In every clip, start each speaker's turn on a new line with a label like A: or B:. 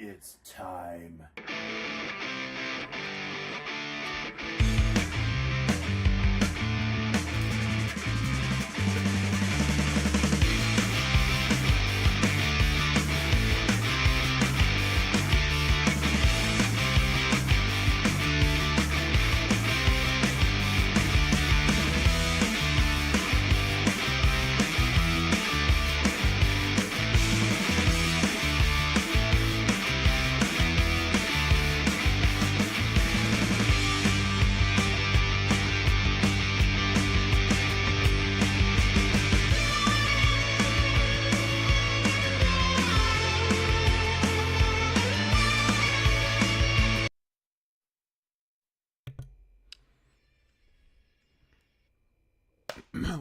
A: It's time.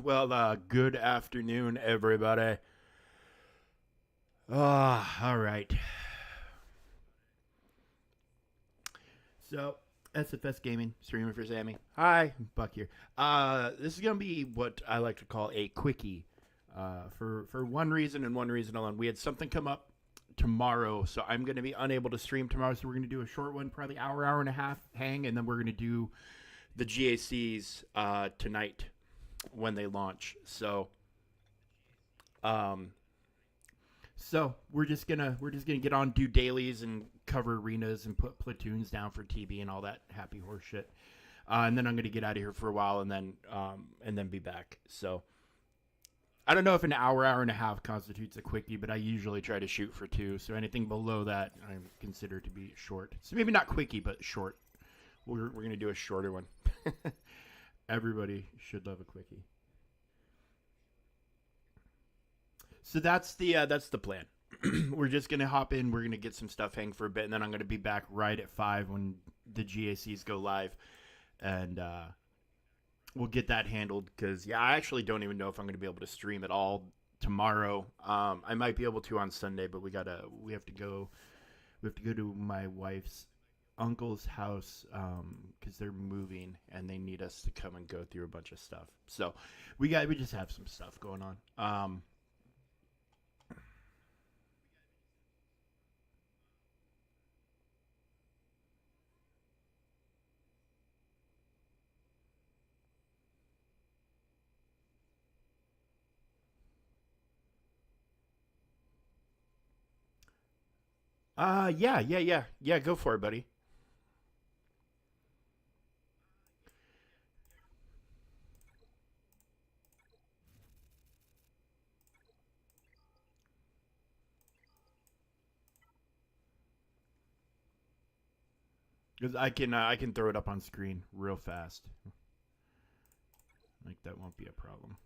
A: Well, good afternoon, everybody. All right. So, SFS Gaming, streamer for Sammy. Hi, Buck here. This is gonna be what I like to call a quickie. For one reason and one reason alone. We had something come up tomorrow, so I'm gonna be unable to stream tomorrow. So we're gonna do a short one, probably hour and a half hang, and then we're gonna do the GACs tonight when they launch. Um, so we're just gonna get on, do dailies and cover arenas and put platoons down for TB and all that happy horse shit. And then I'm gonna get out of here for a while and then be back. So I don't know if an hour and a half constitutes a quickie, but I usually try to shoot for 2. So anything below that I consider to be short. So maybe not quickie, but short. We're gonna do a shorter one. Everybody should love a quickie. So that's the plan. We're just gonna hop in. We're gonna get some stuff hang for a bit, and then I'm gonna be back right at 5 when the GACs go live, and we'll get that handled. Because I actually don't even know if I'm gonna be able to stream at all tomorrow. I might be able to on Sunday, but we have to go to my wife's uncle's house because they're moving and they need us to come and go through a bunch of stuff. So we just have some stuff going on. Yeah. Go for it, buddy. Because I can throw it up on screen real fast. Like that won't be a problem.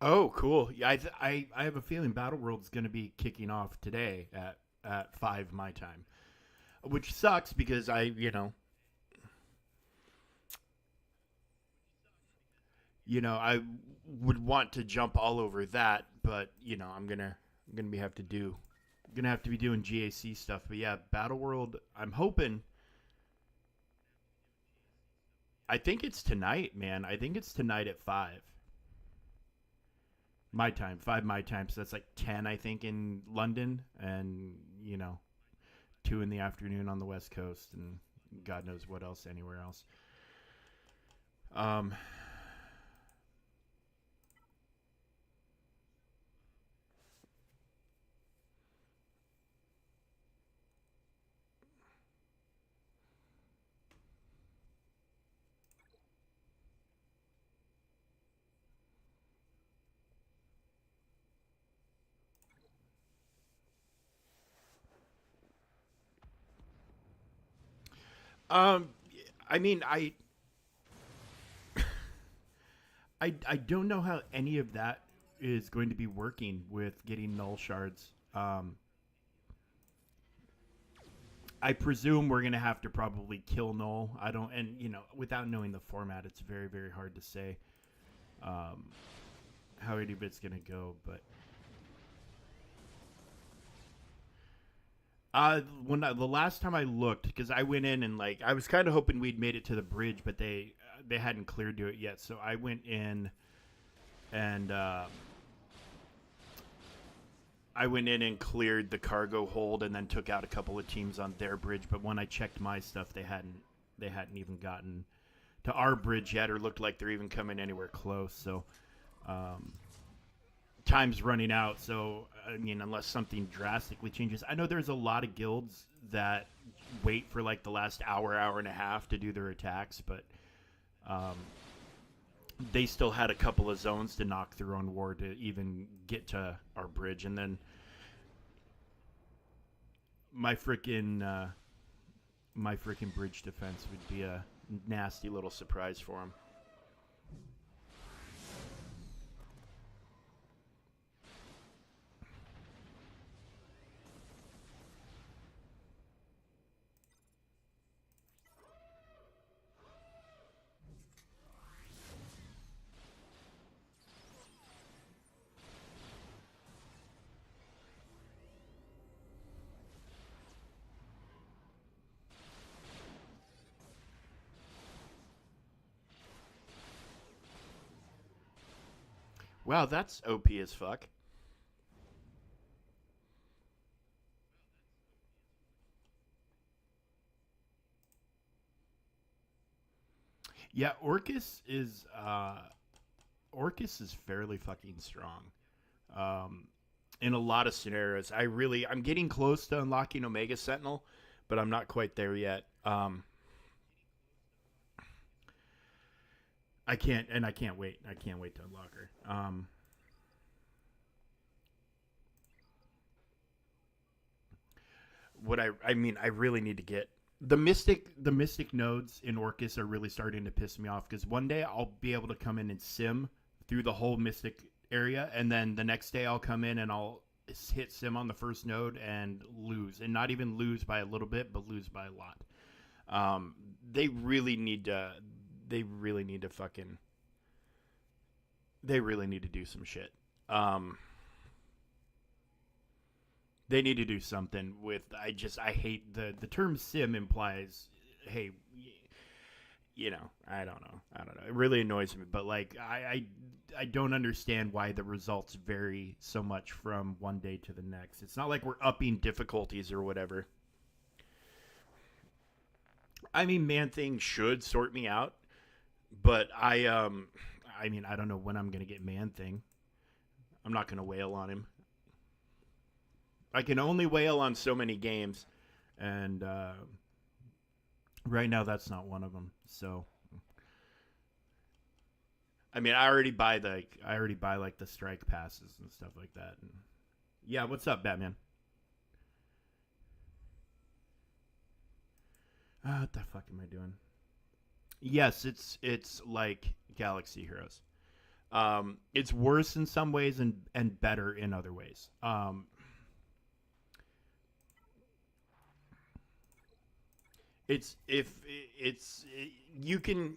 A: Oh, cool. Yeah, I have a feeling Battle World's going to be kicking off today at 5 my time, which sucks because I would want to jump all over that, but I'm gonna be have to do gonna have to be doing GAC stuff. But yeah, Battle World. I'm hoping. I think it's tonight, man. I think it's tonight at 5 my time, 5 my time. So that's like 10, I think, in London, and 2 in the afternoon on the West Coast, and God knows what else anywhere else. Um, Um, I mean, I don't know how any of that is going to be working with getting null shards. I presume we're gonna have to probably kill null. I don't, and without knowing the format, it's very very hard to say um, how any of it's gonna go. But the last time I looked, because I went in and like I was kind of hoping we'd made it to the bridge, but they hadn't cleared to it yet. So I went in and cleared the cargo hold, and then took out a couple of teams on their bridge. But when I checked my stuff, they hadn't even gotten to our bridge yet, or looked like they're even coming anywhere close. So um, time's running out. So I mean, unless something drastically changes, I know there's a lot of guilds that wait for like the last hour and a half to do their attacks, but um, they still had a couple of zones to knock through on war to even get to our bridge, and then my freaking bridge defense would be a nasty little surprise for them. Wow, that's OP as fuck. Yeah, Orcus is fairly fucking strong. Um, in a lot of scenarios, I'm getting close to unlocking Omega Sentinel, but I'm not quite there yet. I can't wait. I can't wait to unlock her. I mean, I really need to get the mystic nodes in Orcus are really starting to piss me off, because one day I'll be able to come in and sim through the whole mystic area, and then the next day I'll come in and I'll hit sim on the first node and lose, and not even lose by a little bit, but lose by a lot. Um, they really need to. They really need to fucking. They really need to do some shit. Um, they need to do something with. I hate the term sim implies, hey, I don't know. It really annoys me, but like I don't understand why the results vary so much from one day to the next. It's not like we're upping difficulties or whatever. I mean, Man Thing should sort me out, but I mean, I don't know when I'm gonna get Man Thing. I'm not gonna wail on him. I can only wail on so many games, and right now that's not one of them. So I mean, I already buy like the strike passes and stuff like that. And yeah, what's up, Batman? What the fuck am I doing? Yes, it's like Galaxy Heroes. It's worse in some ways and better in other ways. It's if it's you can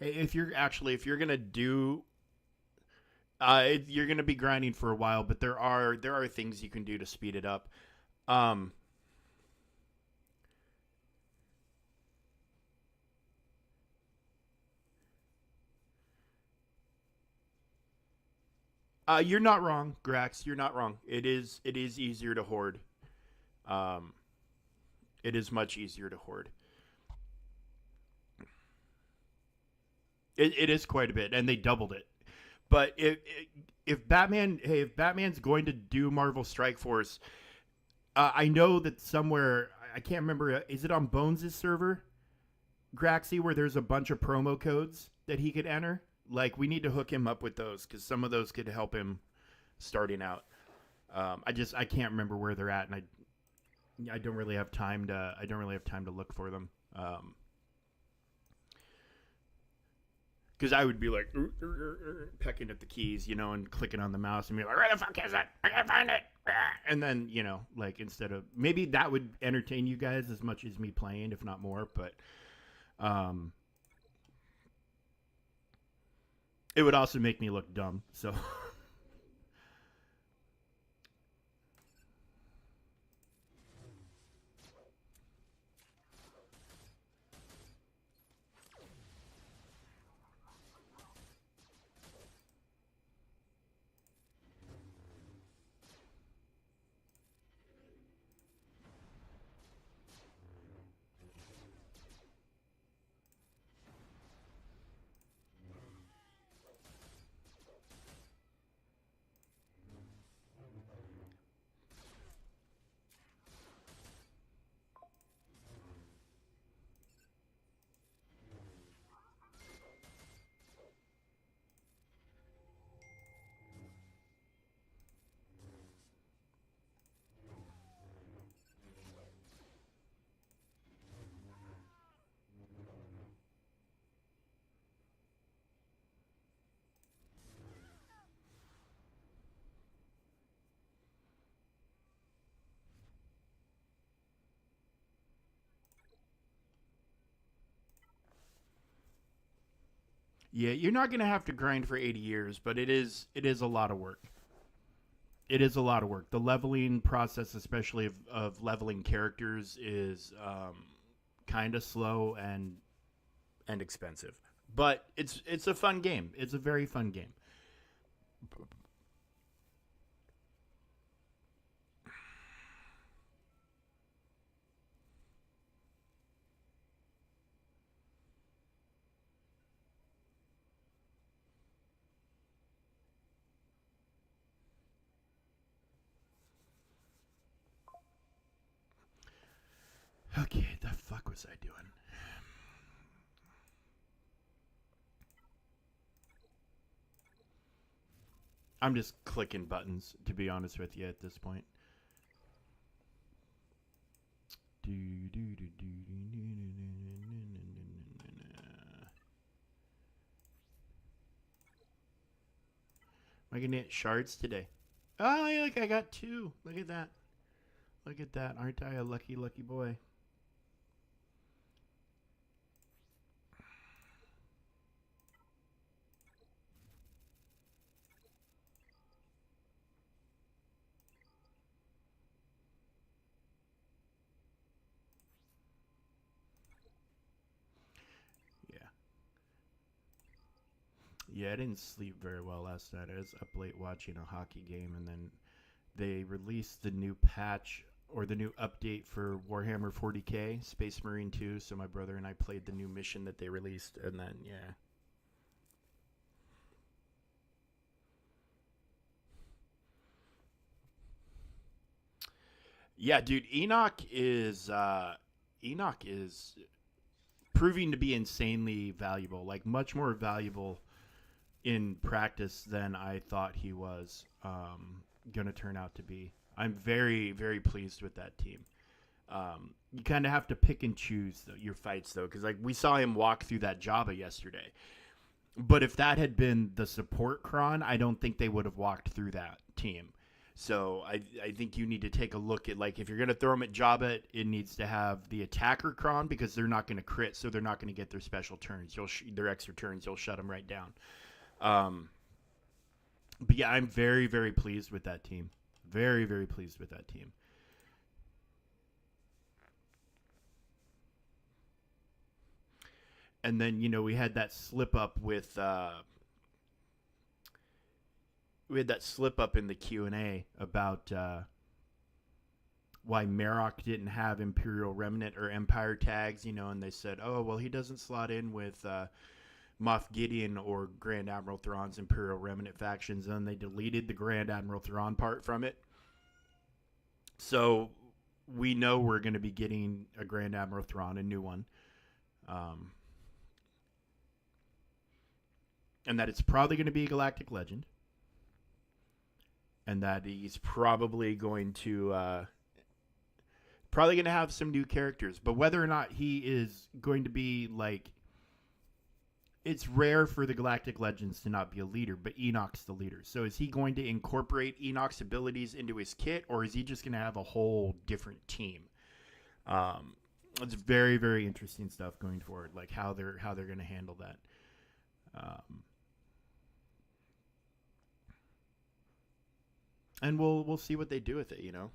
A: if you're gonna do you're gonna be grinding for a while, but there are things you can do to speed it up. Um, you're not wrong, Grax. You're not wrong. It is easier to hoard. Um, it is much easier to hoard. It is quite a bit, and they doubled it. But if Batman's going to do Marvel Strike Force, I know that somewhere I can't remember. Is it on Bones' server, Graxy, where there's a bunch of promo codes that he could enter? Like we need to hook him up with those, because some of those could help him starting out. I can't remember where they're at, and I I don't really have time to. I don't really have time to look for them. Because I would be like pecking at the keys, you know, and clicking on the mouse and be like, "Where the fuck is it? I can't find it." And then, you know, like instead of maybe that would entertain you guys as much as me playing, if not more. But um, it would also make me look dumb. So yeah, you're not gonna have to grind for 80 years, but it is a lot of work. It is a lot of work. The leveling process, especially of leveling characters, is kind of slow and expensive. But it's a fun game. It's a very fun game. Okay, the fuck was I doing? I'm just clicking buttons, to be honest with you, at this point. Am I gonna hit shards today? Oh, yeah, look, I got two. Look at that. Look at that. Aren't I a lucky, lucky boy? Yeah. Yeah, I didn't sleep very well last night. I was up late watching a hockey game, and then they released the new patch or the new update for Warhammer 40K Space Marine 2. So my brother and I played the new mission that they released, and then yeah, yeah, dude, Enoch is proving to be insanely valuable, like much more valuable in practice than I thought he was going to turn out to be. I'm very, very pleased with that team. You kind of have to pick and choose your fights, though, because like we saw him walk through that Java yesterday. But if that had been the support cron, I don't think they would have walked through that team. So I think you need to take a look at like if you're gonna throw them at Jabba, it needs to have the attacker cron because they're not gonna crit, so they're not gonna get their special turns. Their extra turns, you'll shut them right down. Um, but yeah, I'm very very pleased with that team. Very very pleased with that team. And then we had that slip up with we had that slip up in the Q and A about why Marok didn't have Imperial Remnant or Empire tags, and they said, oh well, he doesn't slot in with Moff Gideon or Grand Admiral Thrawn's Imperial Remnant factions, and then they deleted the Grand Admiral Thrawn part from it. So we know we're going to be getting a Grand Admiral Thrawn, a new one. Um, and that it's probably going to be a Galactic Legend, and that he's probably going to Probably going to have some new characters, but whether or not he is going to be like, it's rare for the Galactic Legends to not be a leader, but Enoch's the leader. So is he going to incorporate Enoch's abilities into his kit, or is he just going to have a whole different team? Um, it's very, very interesting stuff going forward, like how they're going to handle that. Um, and we'll see what they do with it, you know.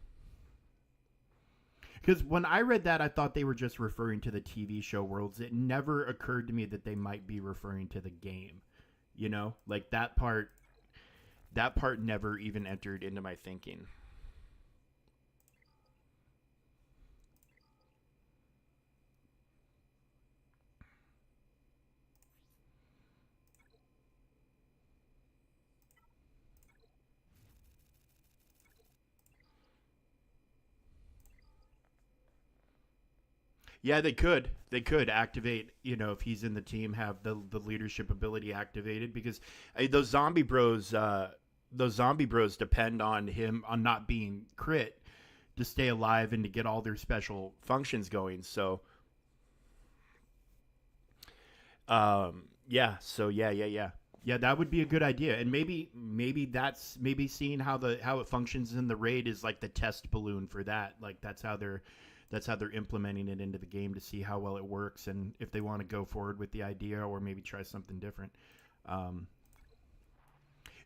A: Because when I read that, I thought they were just referring to the TV show Worlds. It never occurred to me that they might be referring to the game. You know, like that part. That part never even entered into my thinking. Yeah, they could. They could activate. You know, if he's in the team, have the leadership ability activated because those zombie bros depend on him on not being crit to stay alive and to get all their special functions going. So, yeah. So yeah. That would be a good idea, and maybe seeing how it functions in the raid is like the test balloon for that. Like that's how they're implementing it into the game to see how well it works and if they want to go forward with the idea or maybe try something different. Um,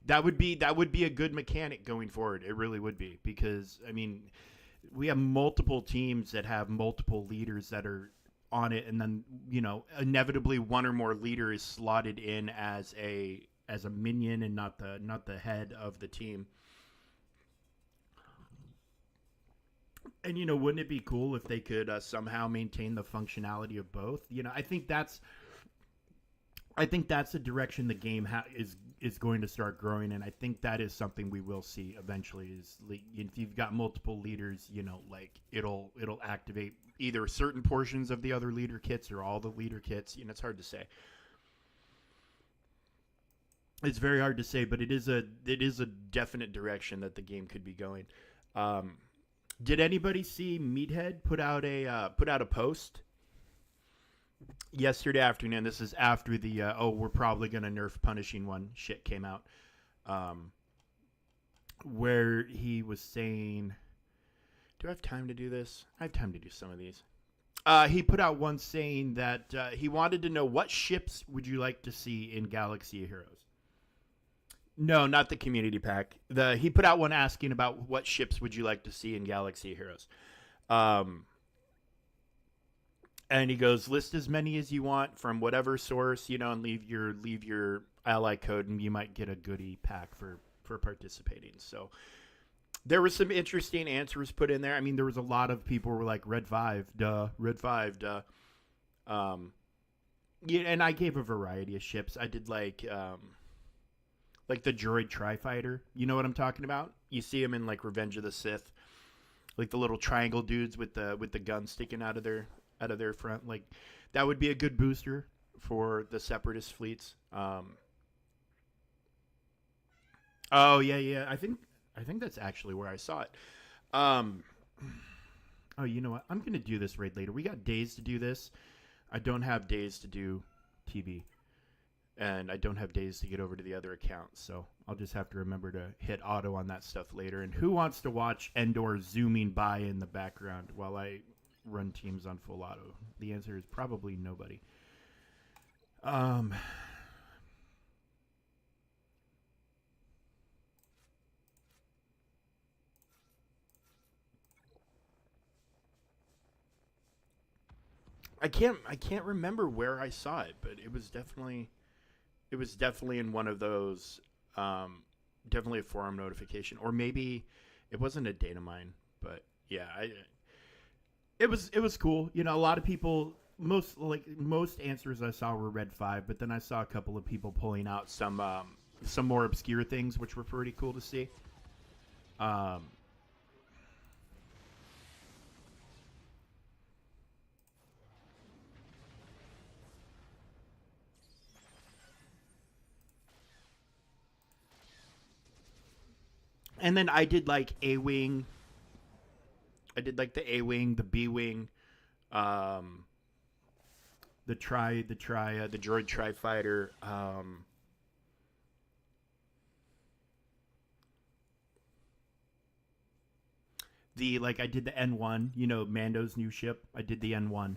A: that would be a good mechanic going forward. It really would be because I mean we have multiple teams that have multiple leaders that are on it, and then inevitably one or more leader is slotted in as a minion and not the head of the team. And wouldn't it be cool if they could somehow maintain the functionality of both? I think that's a direction the game is going to start growing, and I think that is something we will see eventually. If you've got multiple leaders, like it'll activate either certain portions of the other leader kits or all the leader kits. It's hard to say. It's very hard to say, but it is a definite direction that the game could be going. Um, did anybody see Meathead put out a post yesterday afternoon? This is after the we're probably gonna nerf punishing one shit came out, um, where he was saying, "Do I have time to do this? I have time to do some of these." He put out one saying that he wanted to know what ships would you like to see in Galaxy of Heroes. No, not the community pack. He put out one asking about what ships would you like to see in Galaxy of Heroes. Um, and he goes, list as many as you want from whatever source, and leave your ally code, and you might get a goodie pack for participating. So there were some interesting answers put in there. I mean, there was a lot of people who were like red 5, duh, red 5, duh. Um, yeah, and I gave a variety of ships. I did like the droid tri-fighter. You know what I'm talking about? You see them in like Revenge of the Sith, like the little triangle dudes with the gun sticking out of their front. Like that would be a good booster for the separatist fleets. Oh yeah. I think that's actually where I saw it. Um, oh, you know what? I'm gonna do this raid later. We got days to do this. I don't have days to do TV, and I don't have days to get over to the other account. So I'll just have to remember to hit auto on that stuff later. And who wants to watch Endor zooming by in the background while I run teams on full auto? The answer is probably nobody. Um, I can't remember where I saw it, but it was definitely in one of those, um, definitely a forum notification, or maybe it wasn't a data mine, but yeah, it was cool. A lot of people, most answers I saw were red 5, but then I saw a couple of people pulling out some more obscure things, which were pretty cool to see. Um, and then I did like a wing. I did like the A wing, the B wing, um, the droid tri fighter. The like I did the N1, Mando's new ship. I did the N1,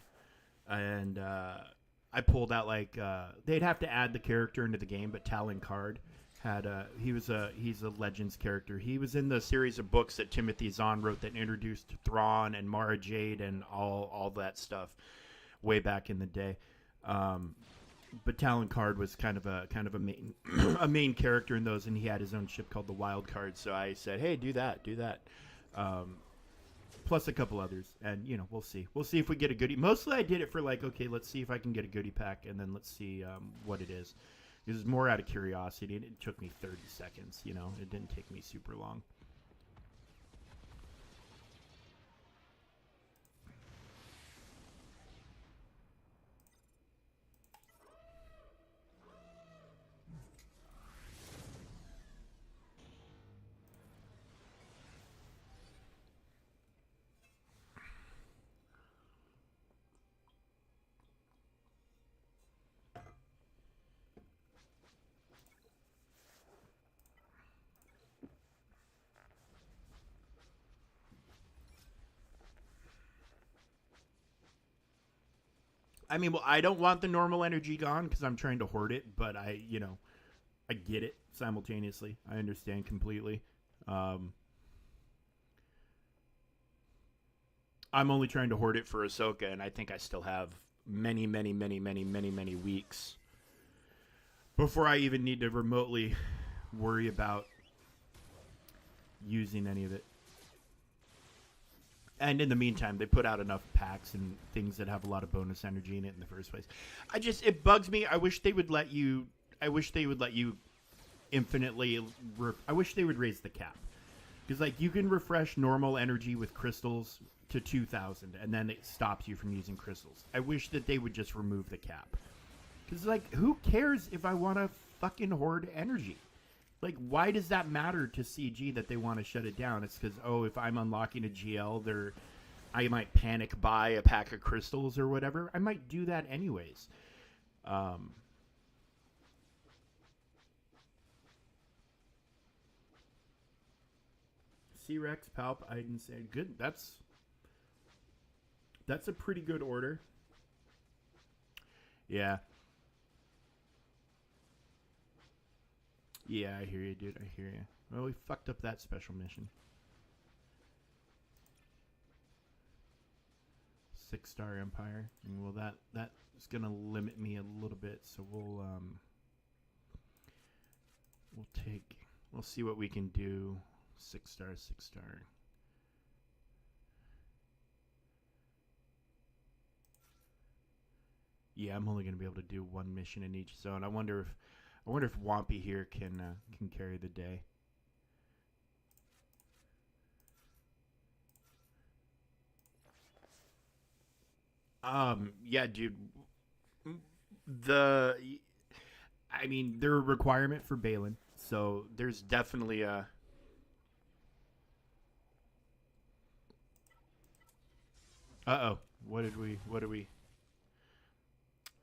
A: and I pulled out like they'd have to add the character into the game, but Talon Card had he's a Legends character. He was in the series of books that Timothy Zahn wrote that introduced Thrawn and Mara Jade and all that stuff way back in the day. But Talon Card was kind of a main a main character in those, and he had his own ship called the Wild Card. So I said, hey, do that. Plus a couple others, and we'll see if we get a goodie. Mostly I did it for like, okay, let's see if I can get a goodie pack, and then let's see what it is. It was more out of curiosity, and it took me 30 seconds. It didn't take me super long. I mean, well, I don't want the normal energy gone because I'm trying to hoard it, but I get it simultaneously. I understand completely. Um, I'm only trying to hoard it for Ahsoka, and I think I still have many, many, many, many, many, many weeks before I even need to remotely worry about using any of it. And in the meantime, they put out enough packs and things that have a lot of bonus energy in it in the first place. It bugs me. I wish they would let you infinitely. I wish they would raise the cap. Because, like, you can refresh normal energy with crystals to 2,000, and then it stops you from using crystals. I wish that they would just remove the cap. Because, like, who cares if I want to fucking hoard energy? Like, why does that matter to CG that they want to shut it down? It's because, if I'm unlocking a GL, I might panic buy a pack of crystals or whatever. I might do that anyways. C-Rex, Palp, Iden, say good. That's a pretty good order. Yeah. Yeah, I hear you, dude. I hear you. Well, we fucked up that special mission. 6-star Empire. And well, that is gonna limit me a little bit. So we'll see what we can do. 6-star, 6-star. Yeah, I'm only gonna be able to do one mission in each zone. I wonder if Wampy here can carry the day. Yeah, dude. They're a requirement for Balin, so there's definitely a. What did we?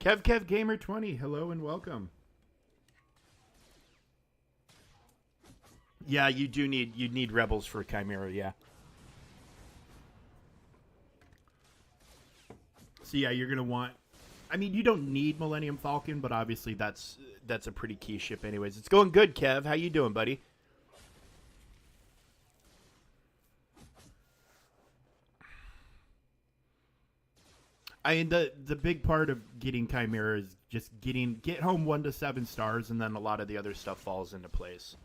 A: Kev Gamer 20. Hello and welcome. Yeah, you need rebels for Chimera, yeah. So yeah, you're gonna want. You don't need Millennium Falcon, but obviously that's a pretty key ship, anyways. It's going good, Kev. How you doing, buddy? The big part of getting Chimera is just get home 1 to 7 stars, and then a lot of the other stuff falls into place.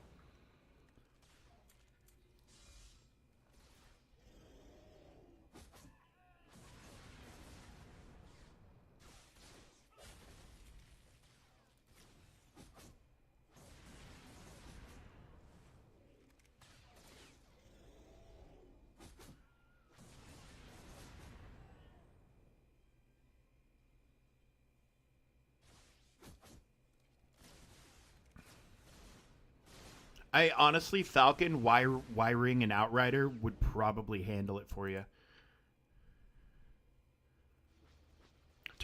A: I honestly, Falcon, Y-Ring, and Outrider would probably handle it for you.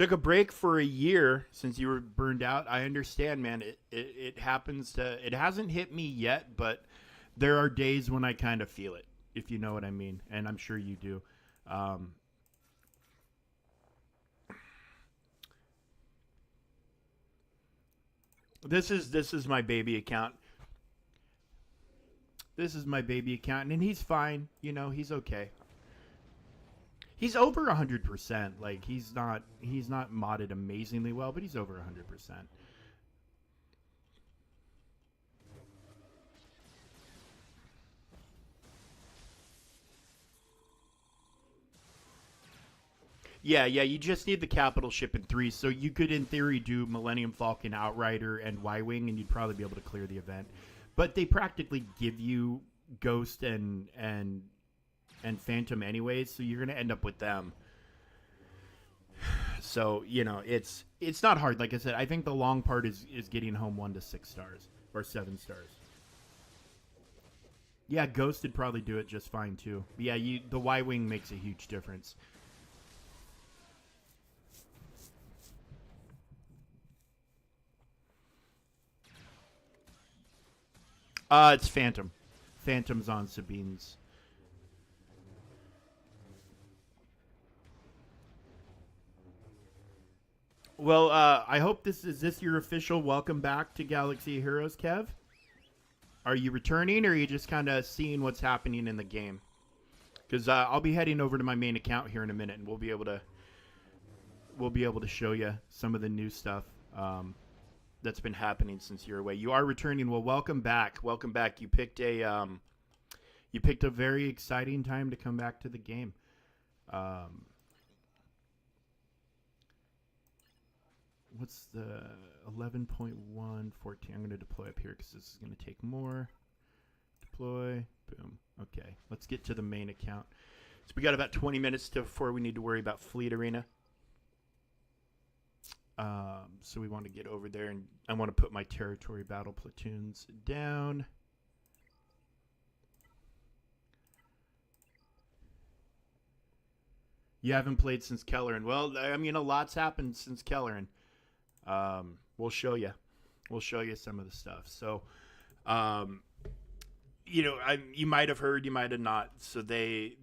A: Took a break for a year since you were burned out. I understand, man. It happens to. It hasn't hit me yet, but there are days when I kind of feel it, if you know what I mean, and I'm sure you do. Um, this is my baby account. This is my baby account, and he's fine. You know, he's okay. He's over 100%. Like he's not modded amazingly well, but he's over 100%. Yeah, yeah. You just need the capital ship in three, so you could, in theory, do Millennium Falcon, Outrider, and Y Wing, and you'd probably be able to clear the event. But they practically give you Ghost and Phantom anyways, so you're gonna end up with them. So it's not hard. Like I said, I think the long part is getting home 1 to 6 stars or 7 stars. Yeah, Ghost would probably do it just fine too. But yeah, the Y wing makes a huge difference. It's Phantom. Phantom's on Sabine's. Well, I hope this your official welcome back to Galaxy of Heroes, Kev. Are you returning, or are you just kind of seeing what's happening in the game? Because I'll be heading over to my main account here in a minute, and we'll be able to show you some of the new stuff that's been happening since you're away. You are returning. Well, welcome back. Welcome back. You picked a very exciting time to come back to the game. Um, what's the 11.114? I'm going to deploy up here because this is going to take more. Deploy. Boom. Okay. Let's get to the main account. So we got about 20 minutes before we need to worry about Fleet Arena. So we want to get over there, and I want to put my territory battle platoons down. You haven't played since Kelleran. Well, I mean, a lot's happened since Kelleran. We'll show you. We'll show you some of the stuff. So, um, you might have heard, you might have not. So they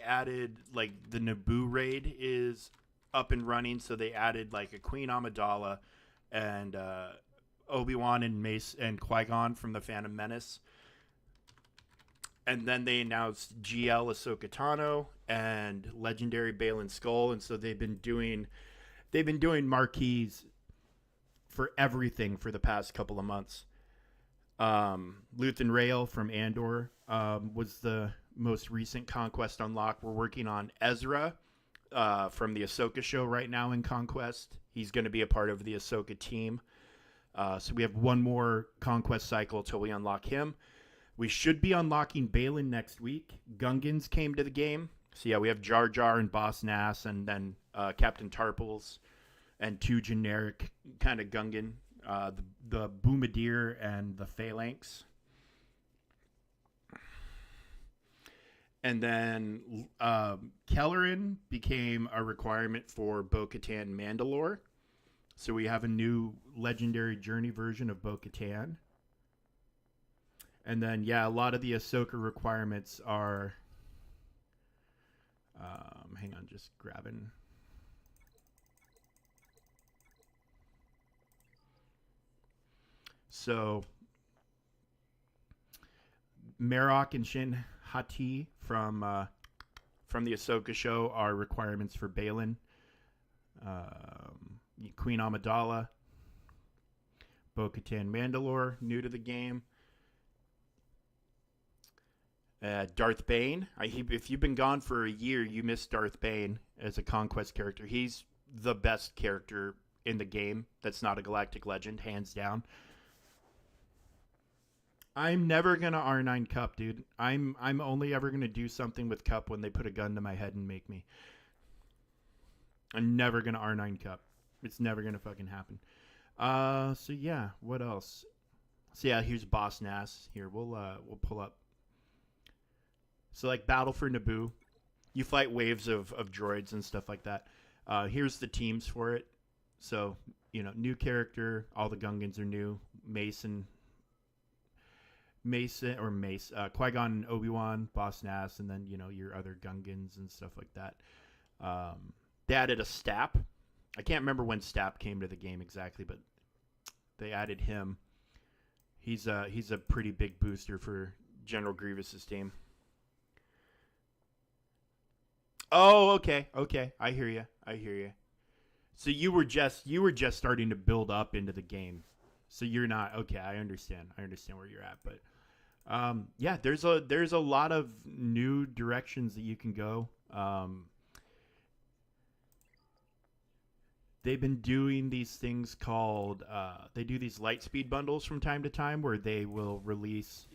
A: added, like, the Naboo raid is up and running. So they added, like, a Queen Amidala and Obi-Wan and Mace and Qui-Gon from the Phantom Menace. And then they announced GL Ahsoka Tano and Legendary Balin Skull, and so they've been doing marquees for everything for the past couple of months. Luthen Rael from Andor was the most recent conquest unlock. We're working on Ezra from the Ahsoka show right now in Conquest. He's going to be a part of the Ahsoka team. So we have one more conquest cycle till we unlock him. We should be unlocking Balin next week. Gungans came to the game. So yeah, we have Jar Jar and Boss Nass, and then Captain Tarples, and two generic kind of Gungan, the Boomadir and the Phalanx. And then Kelleran became a requirement for Bo-Katan Mandalore. So we have a new Legendary Journey version of Bo-Katan. And then, yeah, a lot of the Ahsoka requirements are... hang on, just grabbing... So, Marok and Shin Hati from the Ahsoka show are requirements for Balin. Queen Amidala, Bo-Katan Mandalore, new to the game. Darth Bane. If you've been gone for a year, you missed Darth Bane as a conquest character. He's the best character in the game that's not a galactic legend, hands down. I'm never gonna R9 Cup, dude. I'm only ever gonna do something with Cup when they put a gun to my head and make me. I'm never gonna R9 Cup. It's never gonna fucking happen. So yeah, what else? So yeah, here's Boss Nass. Here, we'll pull up. So like Battle for Naboo, you fight waves of droids and stuff like that. Here's the teams for it. So, new character. All the Gungans are new. Qui-Gon and Obi-Wan, Boss Nass, and then, your other Gungans and stuff like that. They added a Stap. I can't remember when Stap came to the game exactly, but they added him. He's a pretty big booster for General Grievous's team. Oh, okay. I hear you. So you were just starting to build up into the game. So you're not okay. I understand where you're at, but yeah, there's a lot of new directions that you can go. They've been doing these things called they do these light speed bundles from time to time where they will release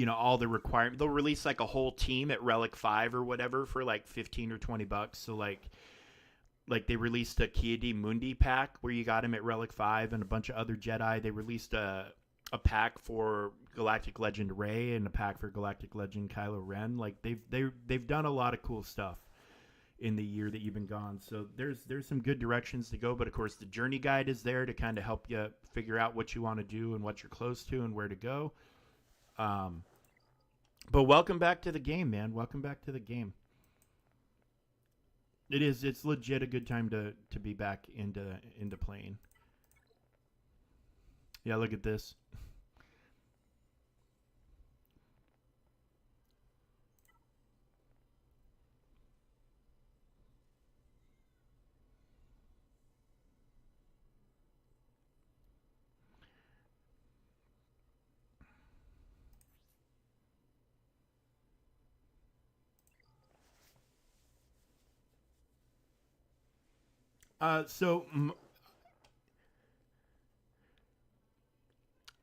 A: all the requirement. They'll release like a whole team at Relic 5 or whatever for like 15 or $20. So like they released a Ki-Adi Mundi pack where you got him at Relic 5 and a bunch of other Jedi. They released a pack for Galactic Legend Rey and a pack for Galactic Legend Kylo Ren. Like they've done a lot of cool stuff in the year that you've been gone. So there's some good directions to go, but of course the journey guide is there to kind of help you figure out what you want to do and what you're close to and where to go. But welcome back to the game, man. Welcome back to the game. It's legit a good time to be back into playing. Yeah, look at this. So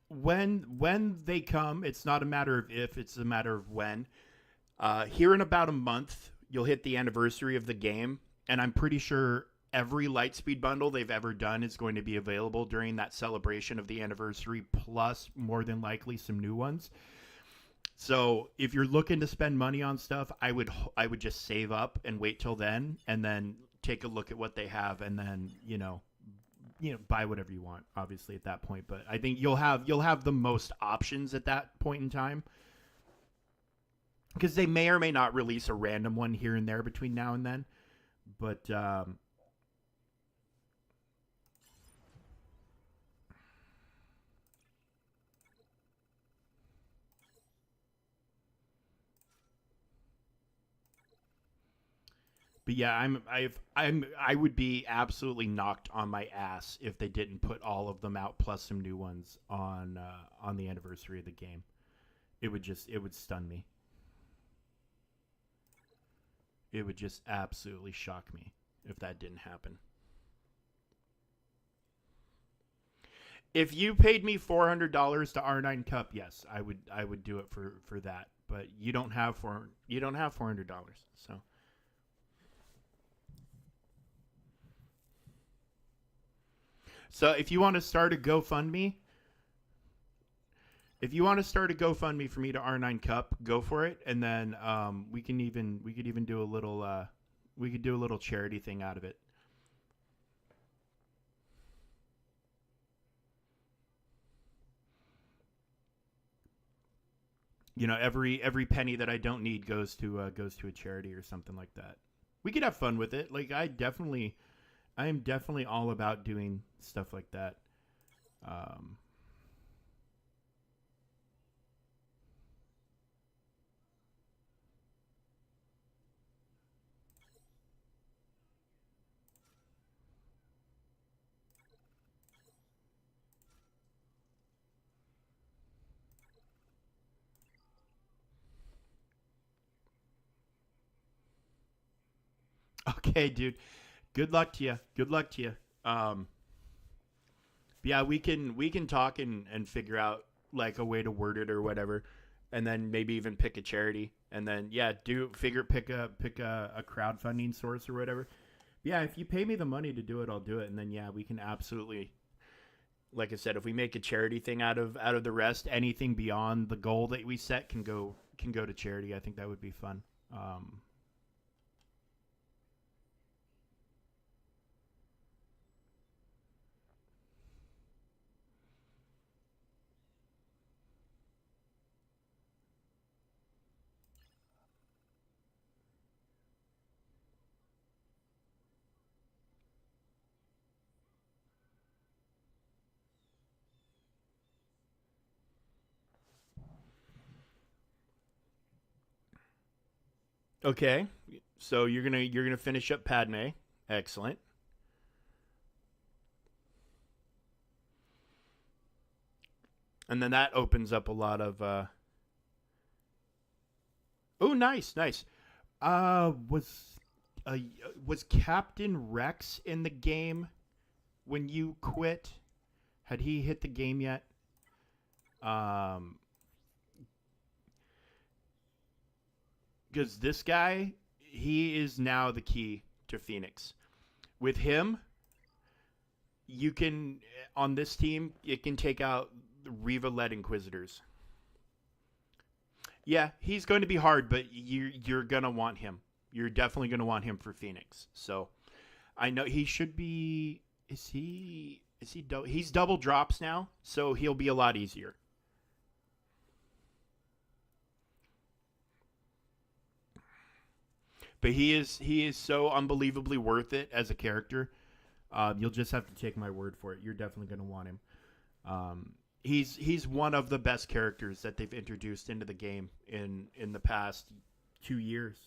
A: when they come, it's not a matter of if, it's a matter of when. Here in about a month, you'll hit the anniversary of the game, and I'm pretty sure every Lightspeed bundle they've ever done is going to be available during that celebration of the anniversary, plus more than likely some new ones. So if you're looking to spend money on stuff, I would just save up and wait till then, and then take a look at what they have, and then buy whatever you want. Obviously at that point, but I think you'll have the most options at that point in time, because they may or may not release a random one here and there between now and then. But But yeah, I would be absolutely knocked on my ass if they didn't put all of them out plus some new ones on the anniversary of the game. It would stun me. It would just absolutely shock me if that didn't happen. If you paid me $400 to R9 Cup, yes, I would do it for that. But you don't have $400, so. So if you want to start a GoFundMe for me to R9 Cup, go for it, and then we could even do a little we could do a little charity thing out of it. Every penny that I don't need goes to a charity or something like that. We could have fun with it. Like I am definitely all about doing stuff like that. Um, okay, dude. Good luck to you. Good luck to you. Yeah, we can talk and figure out like a way to word it or whatever, and then maybe even pick a charity, and then yeah, do figure pick a crowdfunding source or whatever. Yeah, if you pay me the money to do it, I'll do it, and then yeah, we can absolutely, like I said, if we make a charity thing out of the rest, anything beyond the goal that we set can go to charity. I think that would be fun. Okay. So you're gonna finish up Padme. Excellent. And then that opens up a lot of oh, nice, nice. Uh was uh was Captain Rex in the game when you quit? Had he hit the game yet? Um cuz this guy, he is now the key to Phoenix. With him, you can on this team, it can take out Riva led Inquisitors. Yeah, he's going to be hard, but you're gonna want him. You're definitely gonna want him for Phoenix. So I know he should be. Is he? Is he? He's double drops now, so he'll be a lot easier. But he is so unbelievably worth it as a character. You'll just have to take my word for it. You're definitely gonna want him. He's one of the best characters that they've introduced into the game in the past 2 years.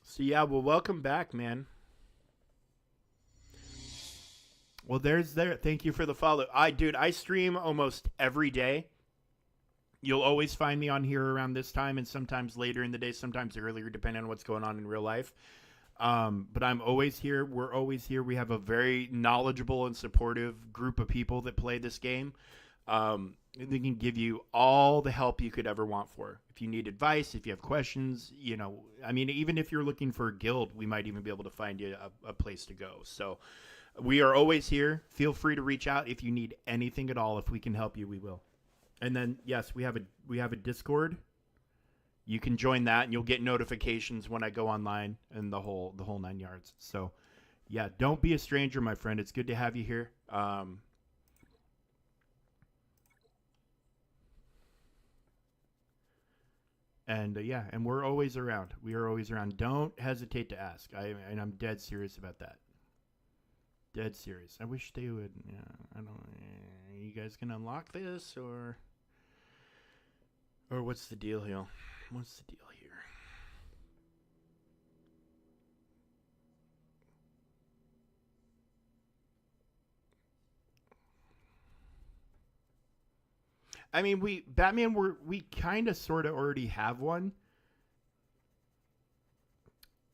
A: So yeah, well, welcome back, man. Well, there's there. Thank you for the follow. I stream almost every day. You'll always find me on here around this time, and sometimes later in the day, sometimes earlier, depending on what's going on in real life. But I'm always here. We're always here. We have a very knowledgeable and supportive group of people that play this game. They can give you all the help you could ever want for. If you need advice, if you have questions, I mean, even if you're looking for a guild, we might even be able to find you a place to go. So we are always here. Feel free to reach out if you need anything at all. If we can help you, we will. And then yes, we have a Discord. You can join that, and you'll get notifications when I go online and the whole 9 yards. So yeah, don't be a stranger, my friend. It's good to have you here. And yeah, and we're always around. We are always around. Don't hesitate to ask. And I'm dead serious about that. Dead serious. I wish they would. Yeah, I don't. Are you guys gonna unlock this or what's the deal here? What's the deal here? I mean, we Batman. We kind of sort of already have one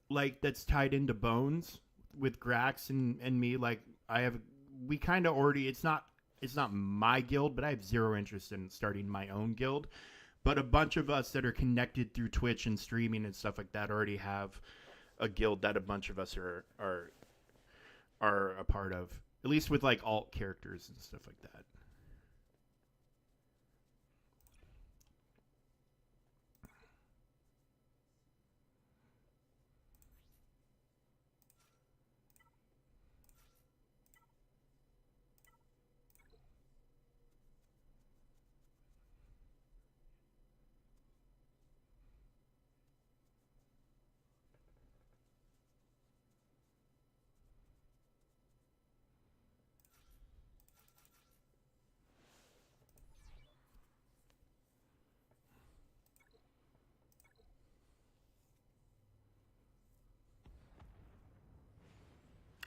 A: like that's tied into Bones with Grax and me. Like I have, we kind of already. It's not my guild, but I have zero interest in starting my own guild. But a bunch of us that are connected through Twitch and streaming and stuff like that already have a guild that a bunch of us are a part of. At least with like alt characters and stuff like that.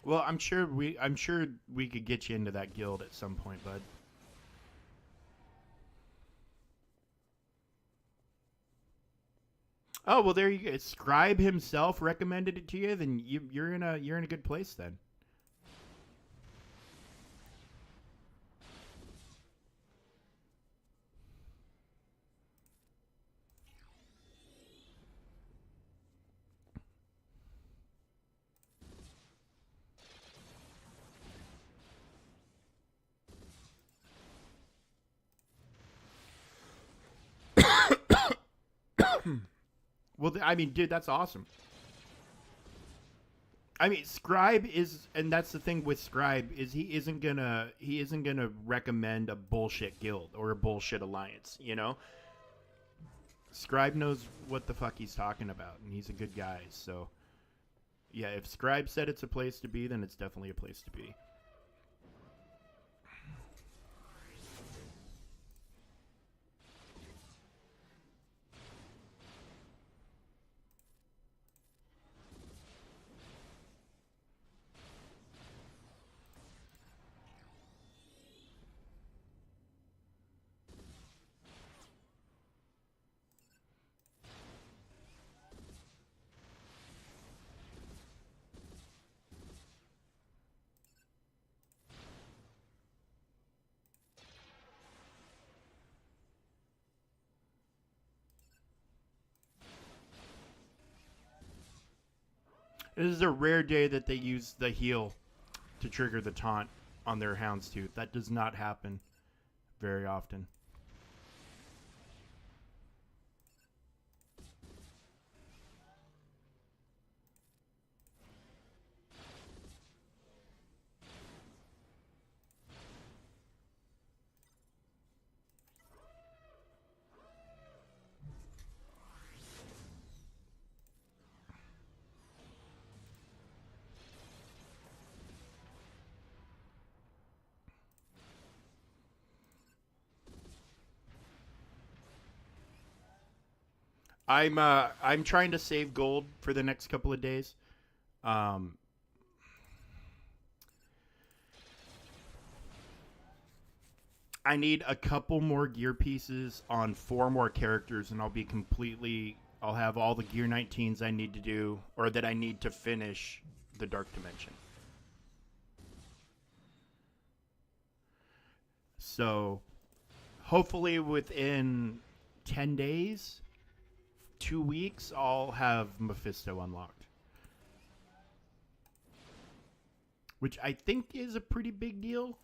A: Well, I'm sure we could get you into that guild at some point, bud. Oh well, there you go. Scribe himself recommended it to you. Then you're in a good place then. Well, I mean, dude, that's awesome. I mean, Scribe is, and that's the thing with Scribe is he isn't gonna recommend a bullshit guild or a bullshit alliance. You know, Scribe knows what the fuck he's talking about, and he's a good guy. So, yeah, if Scribe said it's a place to be, then it's definitely a place to be. This is a rare day that they use the heal to trigger the taunt on their Houndstooth. That does not happen very often. I'm trying to save gold for the next couple of days. Um, I need a couple more gear pieces on 4 more characters, and I'll be completely. I'll have all the gear 19s I need to do, or that I need to finish the Dark Dimension. So, hopefully within 10 days, 2 weeks, I'll have Mephisto unlocked, which I think is a pretty big deal.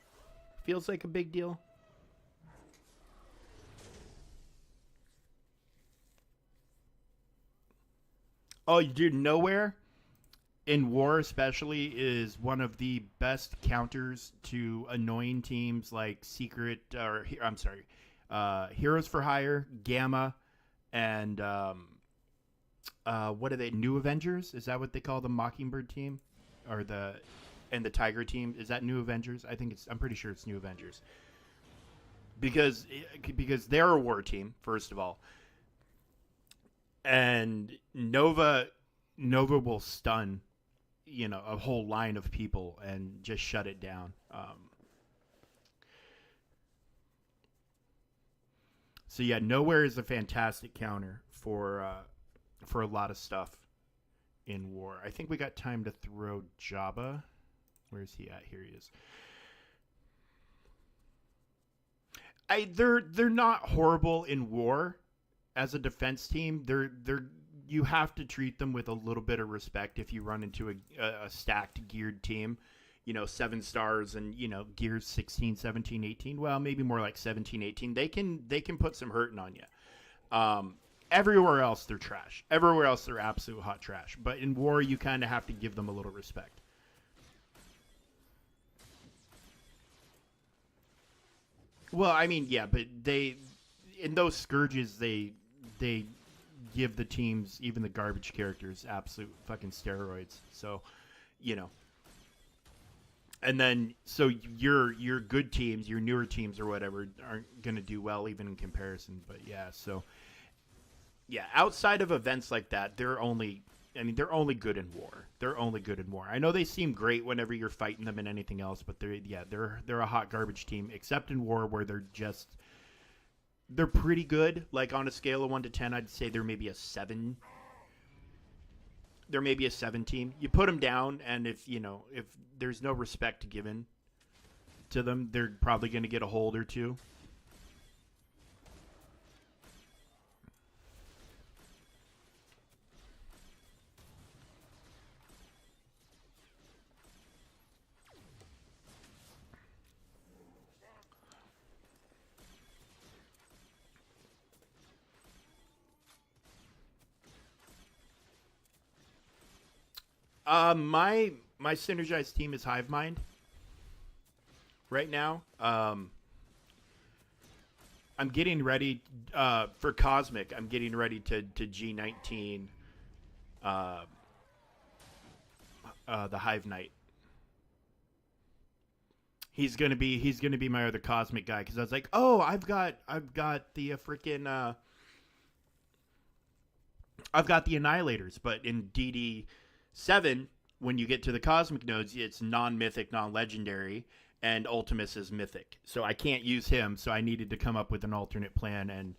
A: Feels like a big deal. Oh, dude, nowhere in war especially is one of the best counters to annoying teams like Secret or I'm sorry, Heroes for Hire, Gamma, and what are they? New Avengers? Is that what they call the Mockingbird team, or the Tiger team? Is that New Avengers? I think it's. I'm pretty sure it's New Avengers because they're a war team first of all, and Nova will stun, a whole line of people and just shut it down. So yeah, Nowhere is a fantastic counter for a lot of stuff in war. I think we got time to throw Jabba. Where's he at? Here he is. They're not horrible in war as a defense team. They're you have to treat them with a little bit of respect if you run into a stacked geared team. 7 stars and gears 16, 17, 18. Well, maybe more like 17, 18. They can put some hurting on you. Everywhere else they're trash. Everywhere else they're absolute hot trash. But in war, you kind of have to give them a little respect. Well, I mean, yeah, but they in those scourges they give the teams, even the garbage characters, absolute fucking steroids. So, you know, and then so your good teams, your newer teams or whatever, aren't gonna do well even in comparison. But yeah, so yeah, outside of events like that, they're only good in war. They're only good in war. I know they seem great whenever you're fighting them in anything else, but they're a hot garbage team, except in war where they're pretty good. Like on a scale of 1 to 10, I'd say they're maybe a 7. They're maybe a 7 team. You put them down, and if there's no respect given to them, they're probably going to get a hold or two. My synergized team is Hive Mind right now. I'm getting ready for Cosmic. I'm getting ready to G19 uh, the Hive Knight. He's gonna be my other Cosmic guy because I was like, oh, I've got the freaking I've got the Annihilators, but in DD7 when you get to the Cosmic nodes, it's non-mythic, non-legendary, and Ultimus is mythic. So I can't use him. So I needed to come up with an alternate plan, and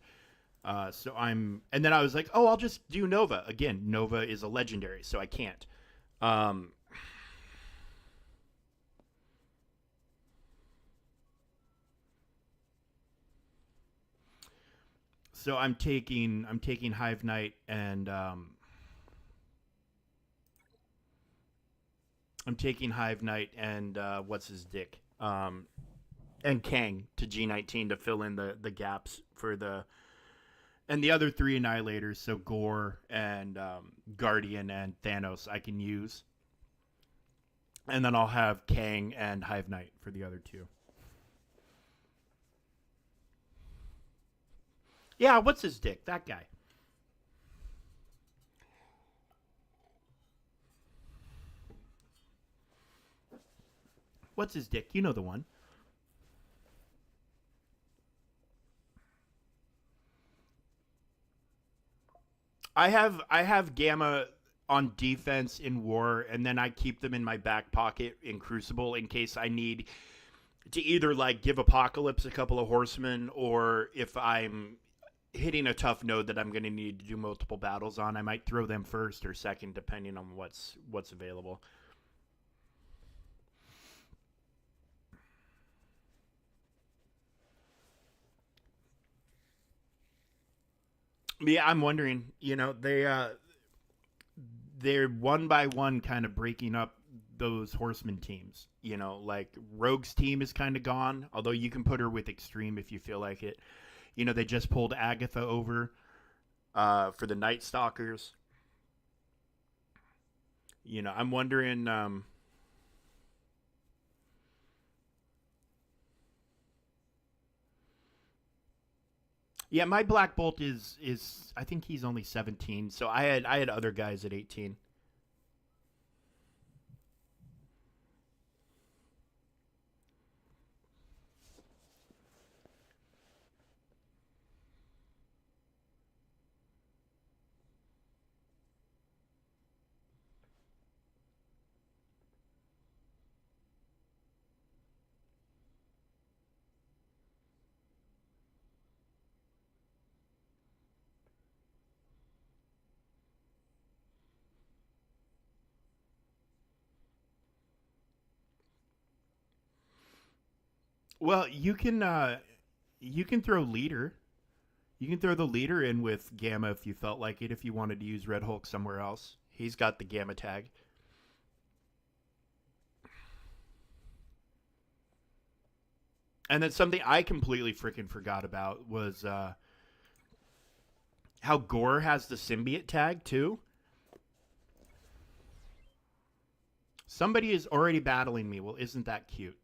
A: and then I was like, oh, I'll just do Nova again. Nova is a legendary, so I can't. Um, so I'm taking Hive Knight and what's his dick and Kang to G19 to fill in the gaps for the other three Annihilators. So Gore and Guardian and Thanos I can use, and then I'll have Kang and Hive Knight for the other two. Yeah, what's his dick? That guy. What's his dick? You know the one. I have Gamma on defense in War, and then I keep them in my back pocket in Crucible in case I need to either like give Apocalypse a couple of horsemen, or if I'm hitting a tough node that I'm going to need to do multiple battles on, I might throw them first or second depending on what's available. Yeah, I'm wondering. They're one by one kind of breaking up those horseman teams. Like Rogue's team is kind of gone, although you can put her with Extreme if you feel like it. They just pulled Agatha over for the Night Stalkers. I'm wondering. Yeah, my Black Bolt is I think he's only 17, so I had other guys at 18. Well, you can throw leader. You can throw the leader in with Gamma if you felt like it. If you wanted to use Red Hulk somewhere else, he's got the Gamma tag. And then something I completely freaking forgot about was how Gore has the symbiote tag too. Somebody is already battling me. Well, isn't that cute?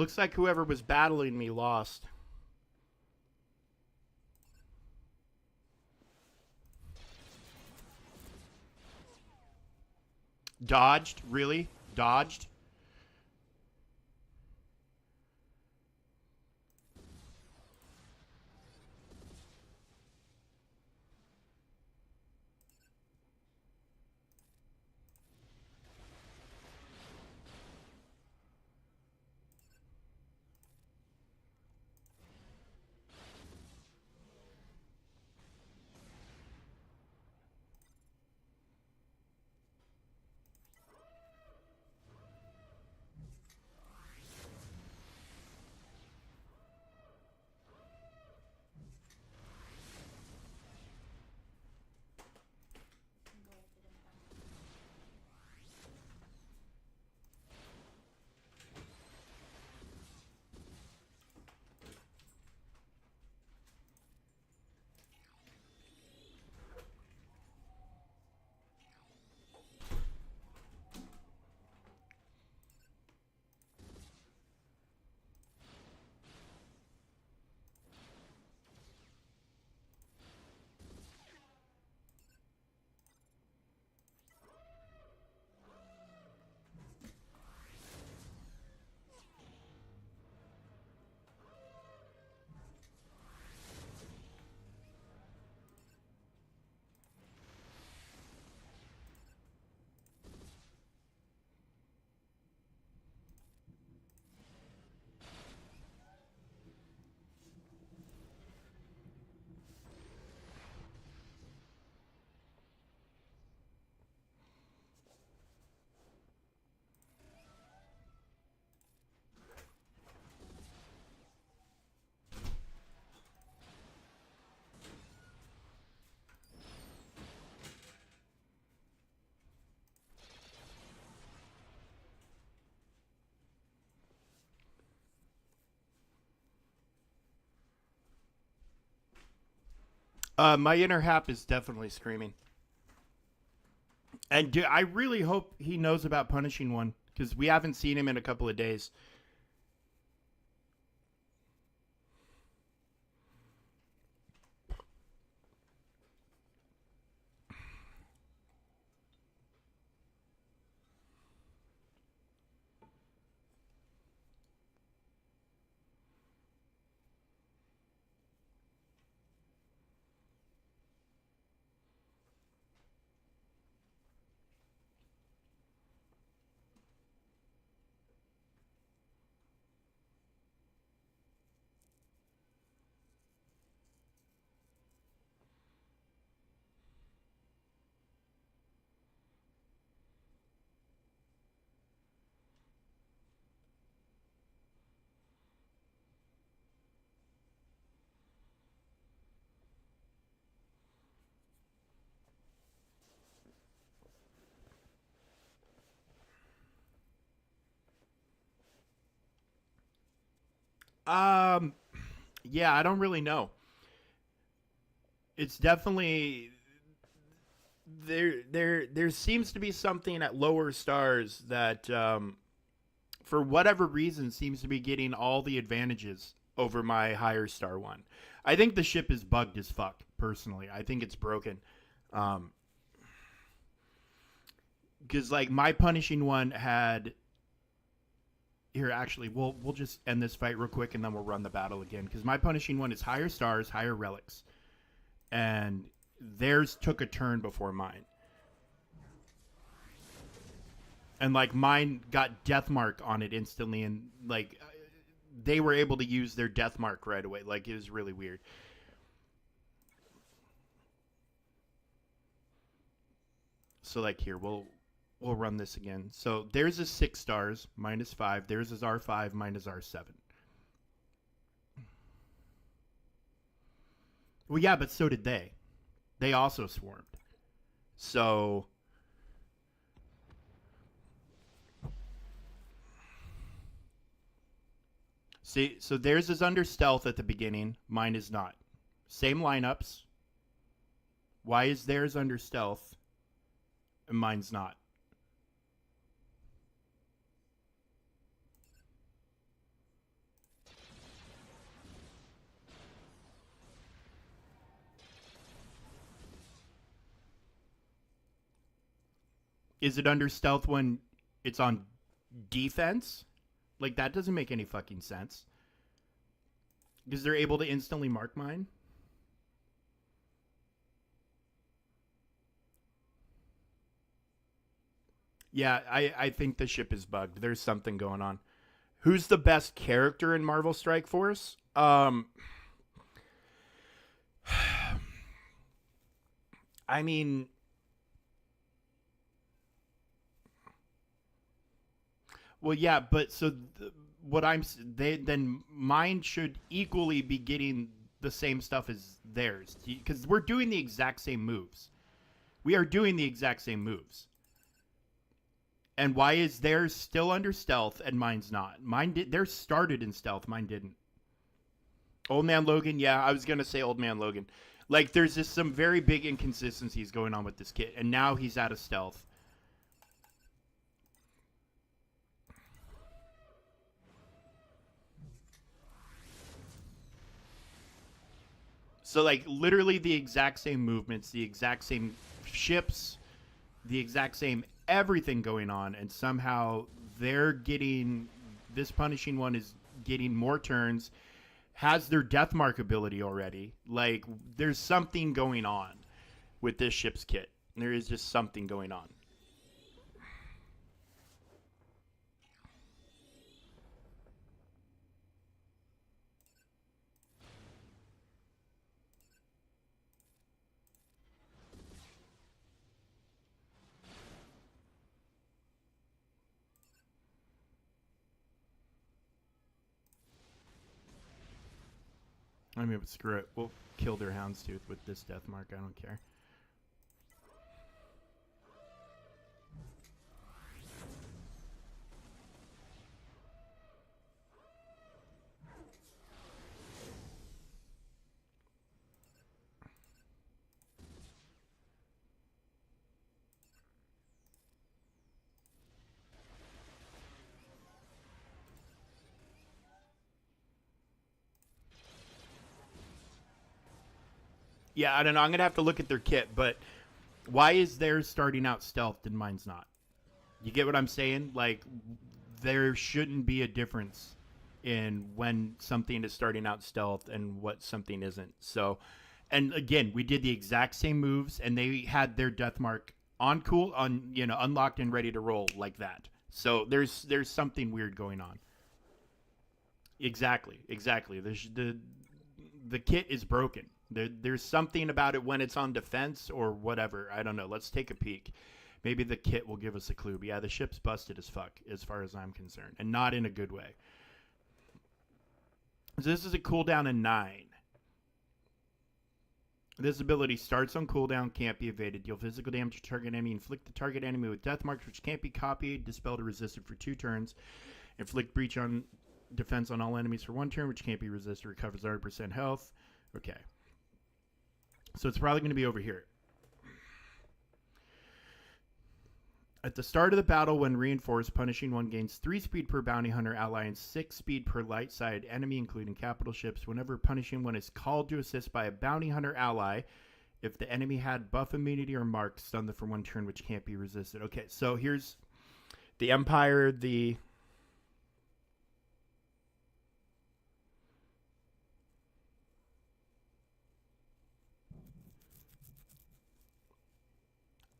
A: Looks like whoever was battling me lost. Dodged? Really? Dodged? My inner Hap is definitely screaming. And I really hope he knows about punishing one because we haven't seen him in a couple of days. Um, yeah, I don't really know. It's definitely there seems to be something at lower stars that for whatever reason seems to be getting all the advantages over my higher star one. I think the ship is bugged as fuck. Personally, I think it's broken. Um, because like my punishing one had here actually we'll just end this fight real quick and then we'll run the battle again because my punishing one is higher stars, higher relics, and theirs took a turn before mine. And like mine got death mark on it instantly, and like they were able to use their death mark right away. Like it was really weird. So like here we'll run this again. So theirs is 6 stars, minus 5. Theirs is R5, mine is R7. Well, yeah, but so did they. They also swarmed. So see, so theirs is under stealth at the beginning. Mine is not. Same lineups. Why is theirs under stealth and mine's not? Is it under stealth when it's on defense? Like, that doesn't make any fucking sense. Because they're able to instantly mark mine. Yeah, I think the ship is bugged. There's something going on. Who's the best character in Marvel Strike Force? I mean, well, yeah, but so what they then mine should equally be getting the same stuff as theirs because we're doing the exact same moves. We are doing the exact same moves. And why is theirs still under stealth and mine's not? Mine did. Theirs started in stealth. Mine didn't. Old Man Logan. Yeah, I was gonna say Old Man Logan. Like, there's just some very big inconsistencies going on with this kit, and now he's out of stealth. So, like, literally the exact same movements, the exact same ships, the exact same everything going on, and somehow they're getting this punishing one is getting more turns, has their death mark ability already. Like, there's something going on with this ship's kit. There is just something going on. I mean, but screw it. We'll kill their houndstooth with this death mark. I don't care. Yeah, I don't know. I'm gonna have to look at their kit, but why is theirs starting out stealthed and mine's not? You get what I'm saying? Like, there shouldn't be a difference in when something is starting out stealth and what something isn't. So, and again, we did the exact same moves, and they had their death mark on unlocked and ready to roll like that. So there's something weird going on. Exactly. The kit is broken. There's something about it when it's on defense or whatever. I don't know. Let's take a peek. Maybe the kit will give us a clue. But yeah, the ship's busted as fuck, as far as I'm concerned, and not in a good way. So this is a cooldown in 9. This ability starts on cooldown, can't be evaded. Deal physical damage to target enemy. Inflict the target enemy with death marks, which can't be copied, dispelled, or resisted for 2 turns. Inflict breach on defense on all enemies for 1 turn, which can't be resisted. Recovers 100% health. Okay. So it's probably going to be over here. At the start of the battle, when reinforced, punishing one gains 3 speed per bounty hunter ally and 6 speed per light side enemy, including capital ships. Whenever punishing one is called to assist by a bounty hunter ally, if the enemy had buff immunity or mark, stun them for 1 turn, which can't be resisted. Okay, so here's the Empire,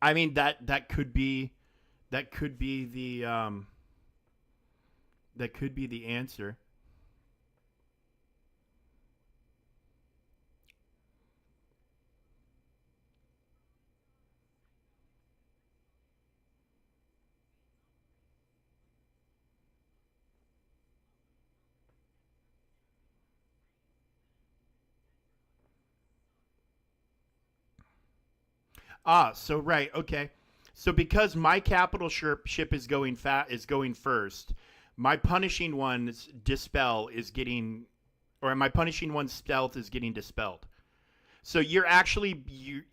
A: I mean, that could be the answer. So right, okay. So because my capital ship is going first, my punishing one's dispel is getting, or my punishing one's stealth is getting dispelled. So you're actually,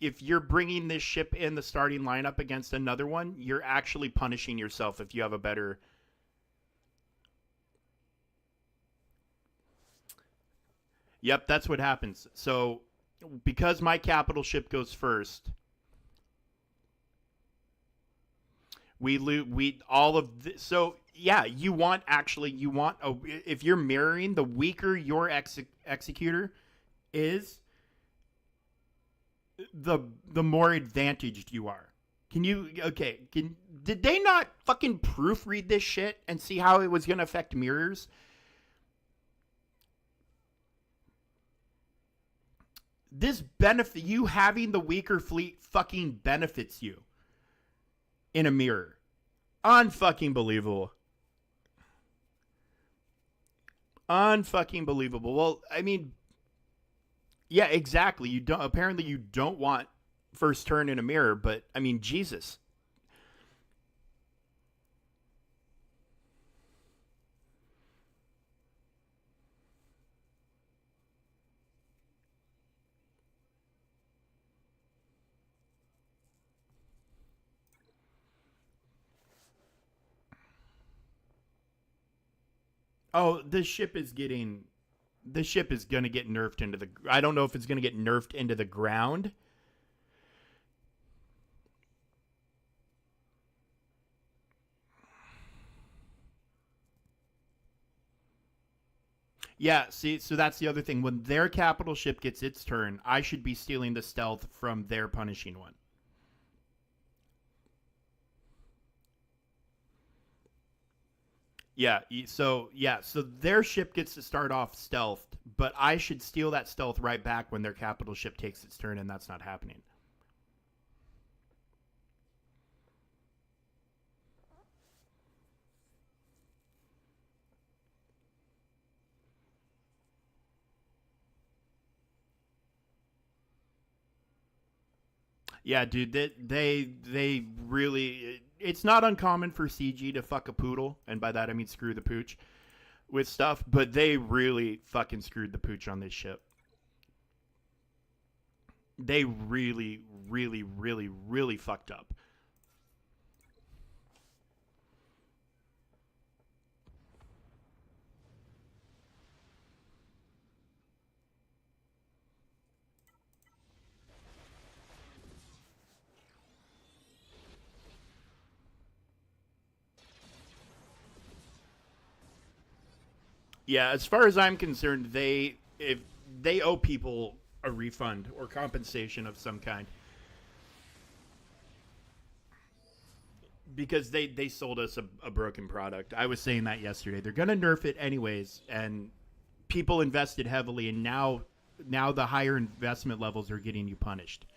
A: if you're bringing this ship in the starting lineup against another one, you're actually punishing yourself if you have a better. Yep, that's what happens. So because my capital ship goes first, We all of this. So yeah, you want if you're mirroring, the weaker your executor is, the more advantaged you are. Can you okay? Did they not fucking proofread this shit and see how it was going to affect mirrors? This benefit, you having the weaker fleet fucking benefits you in a mirror. Unfucking believable. Unfucking believable. Well, I mean, yeah, exactly. You don't want first turn in a mirror, but I mean, Jesus. Oh, this ship is going to get nerfed into the I don't know if it's going to get nerfed into the ground. Yeah, see, so that's the other thing. When their capital ship gets its turn, I should be stealing the stealth from their punishing one. So their ship gets to start off stealthed, but I should steal that stealth right back when their capital ship takes its turn, and that's not happening. Yeah, dude, they really. It's not uncommon for CG to fuck a poodle, and by that I mean screw the pooch with stuff, but they really fucking screwed the pooch on this ship. They really, really, really, really fucked up. Yeah, as far as I'm concerned, they if they owe people a refund or compensation of some kind because they sold us a broken product. I was saying that yesterday. They're gonna nerf it anyways, and people invested heavily, and now the higher investment levels are getting you punished.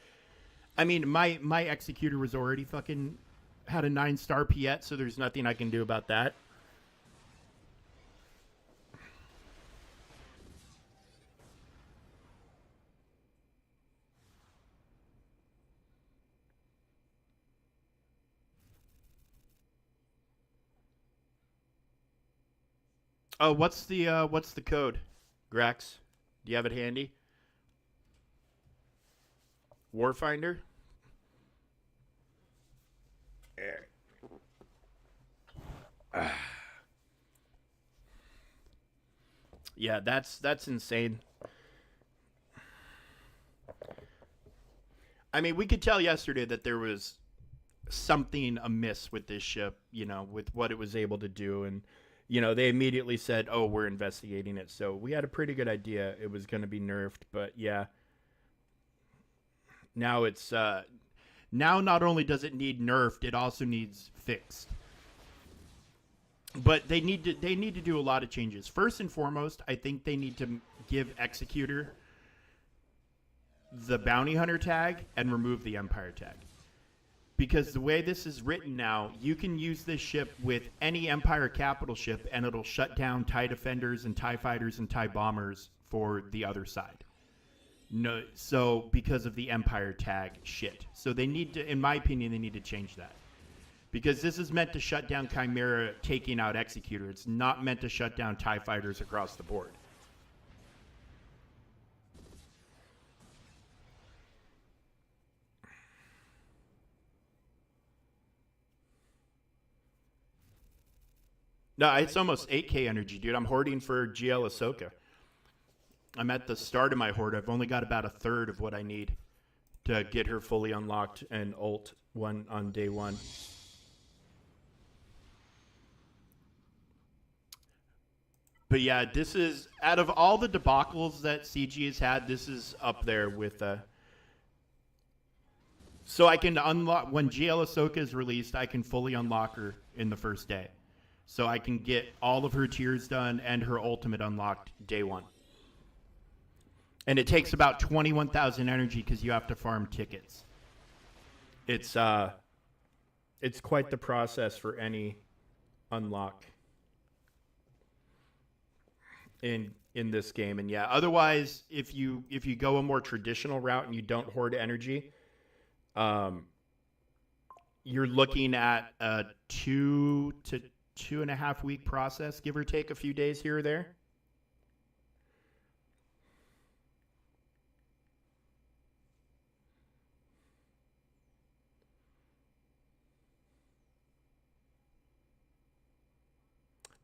A: I mean, my executor was already fucking had a 9-star Piet, so there's nothing I can do about that. Oh, what's the code, Grax? Do you have it handy? Warfinder. Yeah, that's insane. I mean, we could tell yesterday that there was something amiss with this ship, with what it was able to do. And, they immediately said, oh, we're investigating it. So we had a pretty good idea it was going to be nerfed. But yeah, now now not only does it need nerfed, it also needs fixed. But they need to do a lot of changes. First and foremost, I think they need to give Executor the bounty hunter tag and remove the empire tag. Because the way this is written now, you can use this ship with any Empire capital ship and it'll shut down TIE defenders and TIE fighters and TIE bombers for the other side. No, so because of the Empire tag shit. So they need to, in my opinion, they need to change that. Because this is meant to shut down Chimera taking out Executor. It's not meant to shut down TIE fighters across the board. No, it's almost 8K energy, dude. I'm hoarding for GL Ahsoka. I'm at the start of my hoard. I've only got about a third of what I need to get her fully unlocked and ult one on day one. But yeah, this is out of all the debacles that CG has had, this is up there with. So I can unlock when GL Ahsoka is released. I can fully unlock her in the first day, so I can get all of her tiers done and her ultimate unlocked day one. And it takes about 21,000 energy because you have to farm tickets. It's quite the process for any unlock in this game. And yeah, otherwise, if you go a more traditional route and you don't hoard energy, you're looking at a 2 to 2.5 week process, give or take a few days here or there.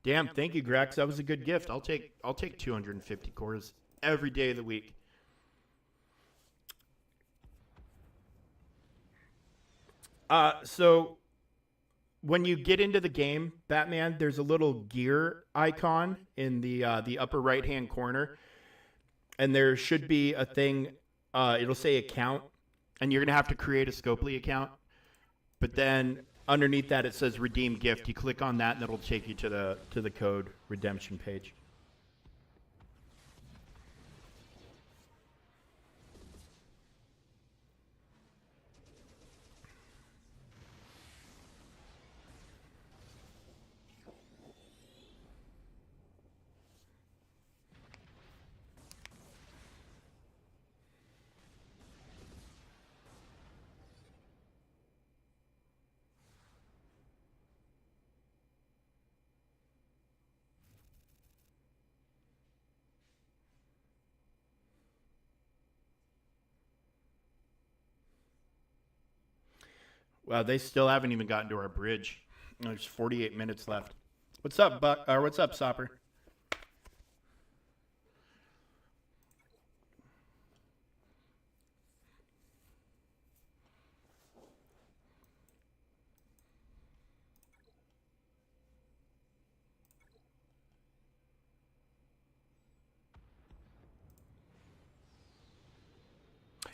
A: Damn, thank you, Grex. That was a good gift. I'll take 250 cores every day of the week. So when you get into the game, Batman, there's a little gear icon in the upper right hand corner, and there should be a thing. It'll say account, and you're gonna have to create a Scopely account. But then underneath that, it says redeem gift. You click on that, and it'll take you to the code redemption page. Wow, they still haven't even gotten to our bridge. There's 48 minutes left. What's up, Buck? Or what's up, Sopper?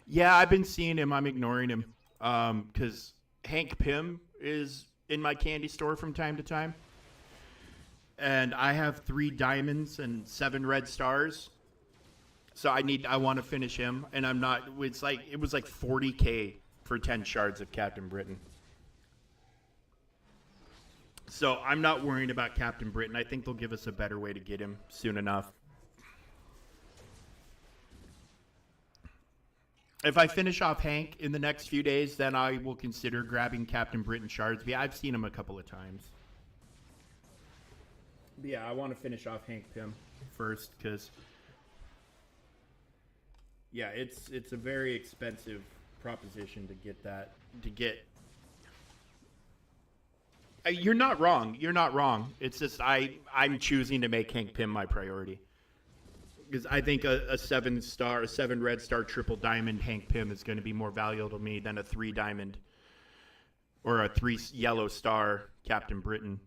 A: Yeah, I've been seeing him. I'm ignoring him because Hank Pym is in my candy store from time to time, and I have 3 diamonds and 7 red stars. So I want to finish him, and I'm not. It was like 40K for 10 shards of Captain Britain. So I'm not worrying about Captain Britain. I think they'll give us a better way to get him soon enough. If I finish off Hank in the next few days, then I will consider grabbing Captain Britain shards. Yeah, I've seen him a couple of times. But yeah, I want to finish off Hank Pym first because, yeah, it's a very expensive proposition to get that. You're not wrong. You're not wrong. It's just I'm choosing to make Hank Pym my priority. Because I think a 7 red star triple diamond Hank Pym is going to be more valuable to me than a 3 diamond or a 3 yellow star Captain Britain.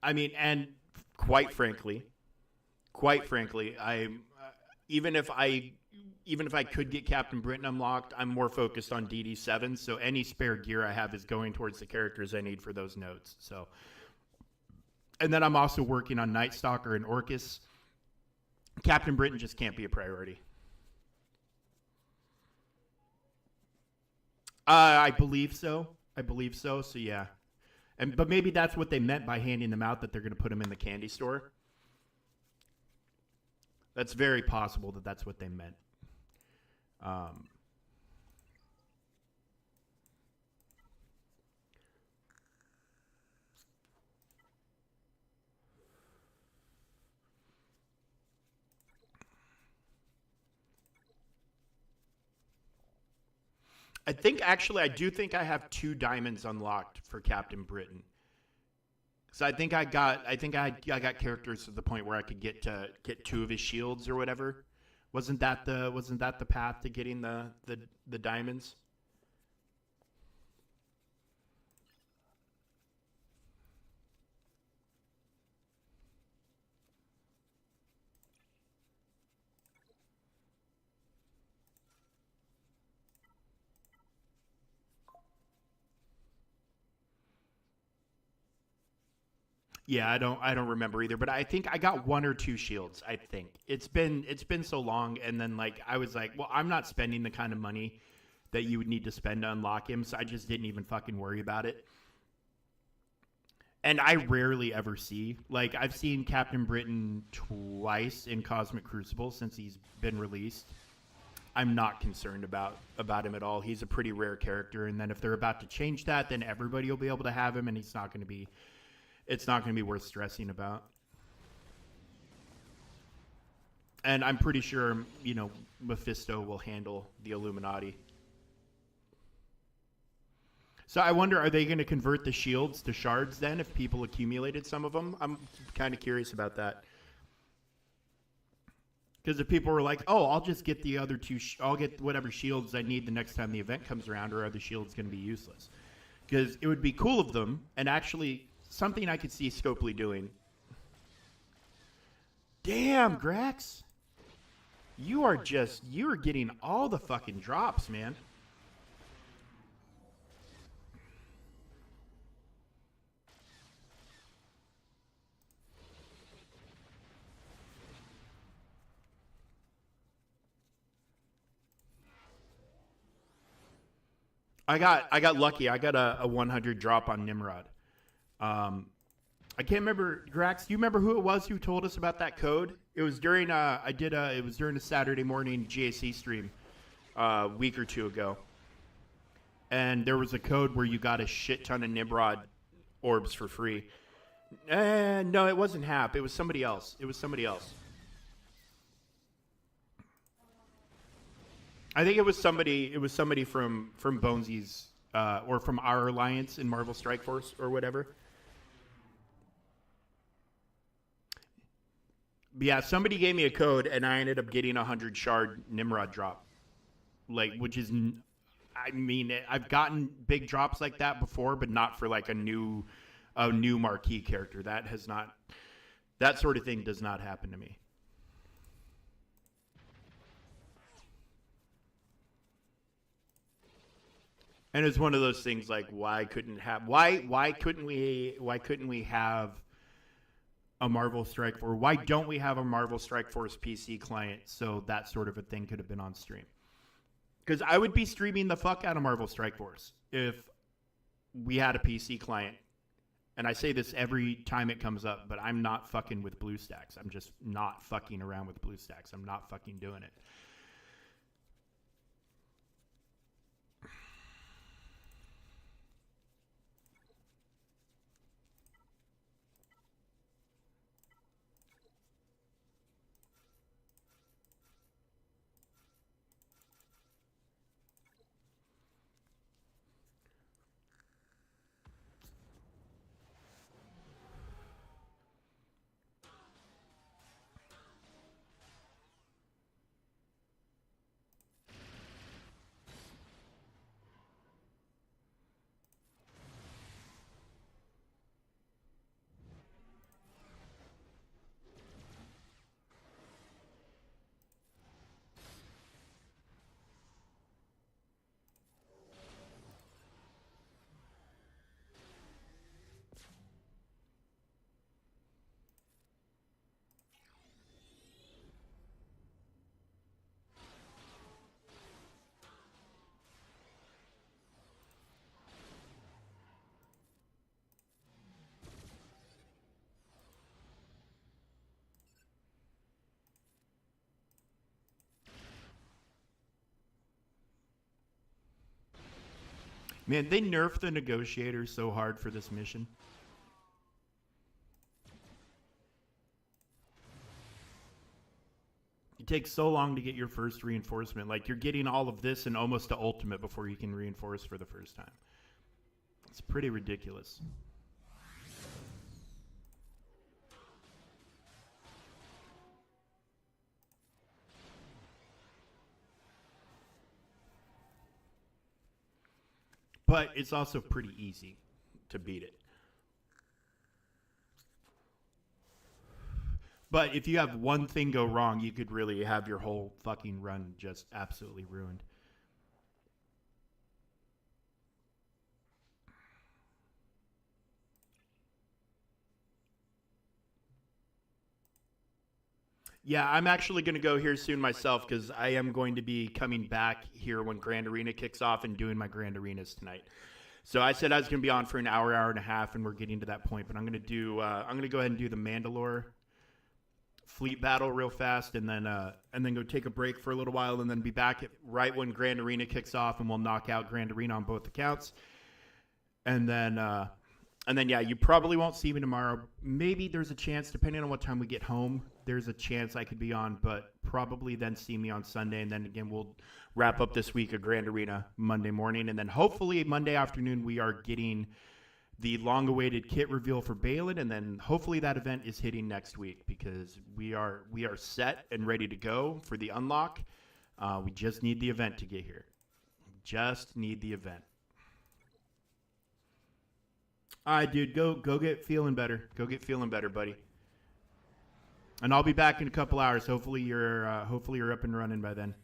A: I mean, and quite frankly, I even if I could get Captain Britain unlocked, I'm more focused on DD7. So any spare gear I have is going towards the characters I need for those notes. So, and then I'm also working on Night Stalker and Orcus. Captain Britain just can't be a priority. I believe so. So yeah, but maybe that's what they meant by handing them out, that they're going to put them in the candy store. That's very possible that that's what they meant. Um, I do think I have 2 diamonds unlocked for Captain Britain. So I got characters to the point where I could get 2 of his shields or whatever. Wasn't that the path to getting the diamonds? Yeah, I don't remember either, but I think I got one or two shields. I think it's been so long, and then like I was like, well, I'm not spending the kind of money that you would need to spend to unlock him, so I just didn't even fucking worry about it. And I rarely ever see, like, I've seen Captain Britain twice in Cosmic Crucible since he's been released. I'm not concerned about him at all. He's a pretty rare character, and then if they're about to change that, then everybody will be able to have him, and it's not going to be worth stressing about. And I'm pretty sure, Mephisto will handle the Illuminati. So I wonder, are they going to convert the shields to shards then if people accumulated some of them? I'm kind of curious about that. Because if people were like, oh, I'll just get the other two, I'll get whatever shields I need the next time the event comes around, or are the shields going to be useless? Because it would be cool of them, and actually something I could see Scopely doing. Damn, Grax. You are getting all the fucking drops, man. I got lucky. I got a 100 drop on Nimrod. Um, I can't remember, Grax. Do you remember who it was who told us about that code? It was during it was during a Saturday morning GAC stream a week or two ago, and there was a code where you got a shit ton of Nimrod orbs for free. And no, it wasn't Hap. It was somebody else. It was somebody else. I think it was somebody. It was somebody from Bonesy's or from our alliance in Marvel Strike Force or whatever. But yeah, somebody gave me a code, and I ended up getting a 100 shard Nimrod drop. Like, which is, I mean, I've gotten big drops like that before, but not for like a new marquee character. That sort of thing does not happen to me. And it's one of those things like why couldn't we have a Marvel Strike Force? Why don't we have a Marvel Strike Force PC client so that sort of a thing could have been on stream? Because I would be streaming the fuck out of Marvel Strike Force if we had a PC client. And I say this every time it comes up, but I'm not fucking with BlueStacks. I'm just not fucking around with BlueStacks. I'm not fucking doing it. Man, they nerfed the negotiators so hard for this mission. It takes so long to get your first reinforcement. Like, you're getting all of this and almost to ultimate before you can reinforce for the first time. It's pretty ridiculous. But it's also pretty easy to beat it. But if you have one thing go wrong, you could really have your whole fucking run just absolutely ruined. Yeah, I'm actually going to go here soon myself because I am going to be coming back here when Grand Arena kicks off and doing my Grand Arenas tonight. So I said I was going to be on for an hour, hour and a half, and we're getting to that point. But I'm going to do. I'm going to go ahead and do the Mandalore fleet battle real fast, and then go take a break for a little while, and then be back right when Grand Arena kicks off, and we'll knock out Grand Arena on both accounts, and then yeah, you probably won't see me tomorrow. Maybe there's a chance, depending on what time we get home, there's a chance I could be on, but probably then see me on Sunday, and then again we'll wrap up this week of Grand Arena Monday morning, and then hopefully Monday afternoon we are getting the long-awaited kit reveal for Balin, and then hopefully that event is hitting next week because we are set and ready to go for the unlock. We just need the event to get here. Just need the event. All right, dude, go get feeling better. Go get feeling better, buddy. And I'll be back in a couple hours. Hopefully you're up and running by then.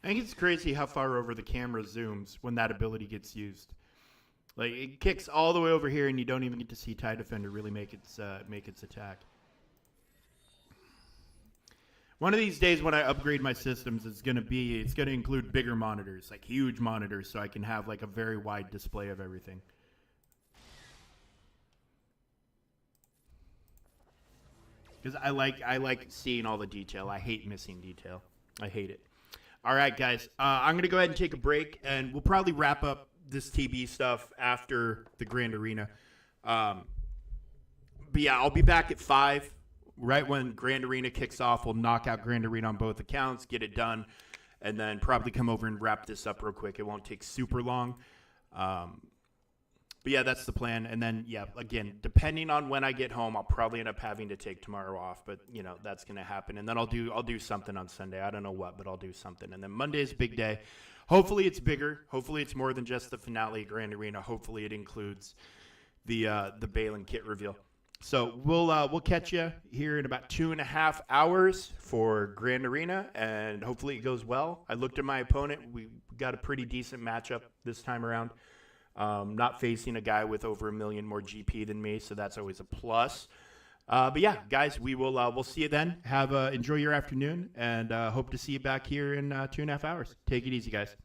A: I think it's crazy how far over the camera zooms when that ability gets used. Like it kicks all the way over here, and you don't even get to see TIE Defender really make its attack. One of these days when I upgrade my systems, it's gonna include bigger monitors, like huge monitors, so I can have like a very wide display of everything. Because I like seeing all the detail. I hate missing detail. I hate it. All right, guys. I'm gonna go ahead and take a break, and we'll probably wrap up this TB stuff after the Grand Arena. But yeah, I'll be back at 5, right when Grand Arena kicks off. We'll knock out Grand Arena on both accounts, get it done, and then probably come over and wrap this up real quick. It won't take super long. But yeah, that's the plan. And then, yeah, again, depending on when I get home, I'll probably end up having to take tomorrow off. But, you know, that's going to happen. And then I'll do something on Sunday. I don't know what, but I'll do something. And then Monday is a big day. Hopefully it's bigger. Hopefully it's more than just the finale Grand Arena. Hopefully it includes the Balin kit reveal. So we'll catch you here in about 2.5 hours for Grand Arena, and hopefully it goes well. I looked at my opponent. We got a pretty decent matchup this time around. Not facing a guy with over 1 million more GP than me, so that's always a plus. But yeah, guys, we'll see you then. Enjoy your afternoon, and hope to see you back here in 2.5 hours. Take it easy, guys.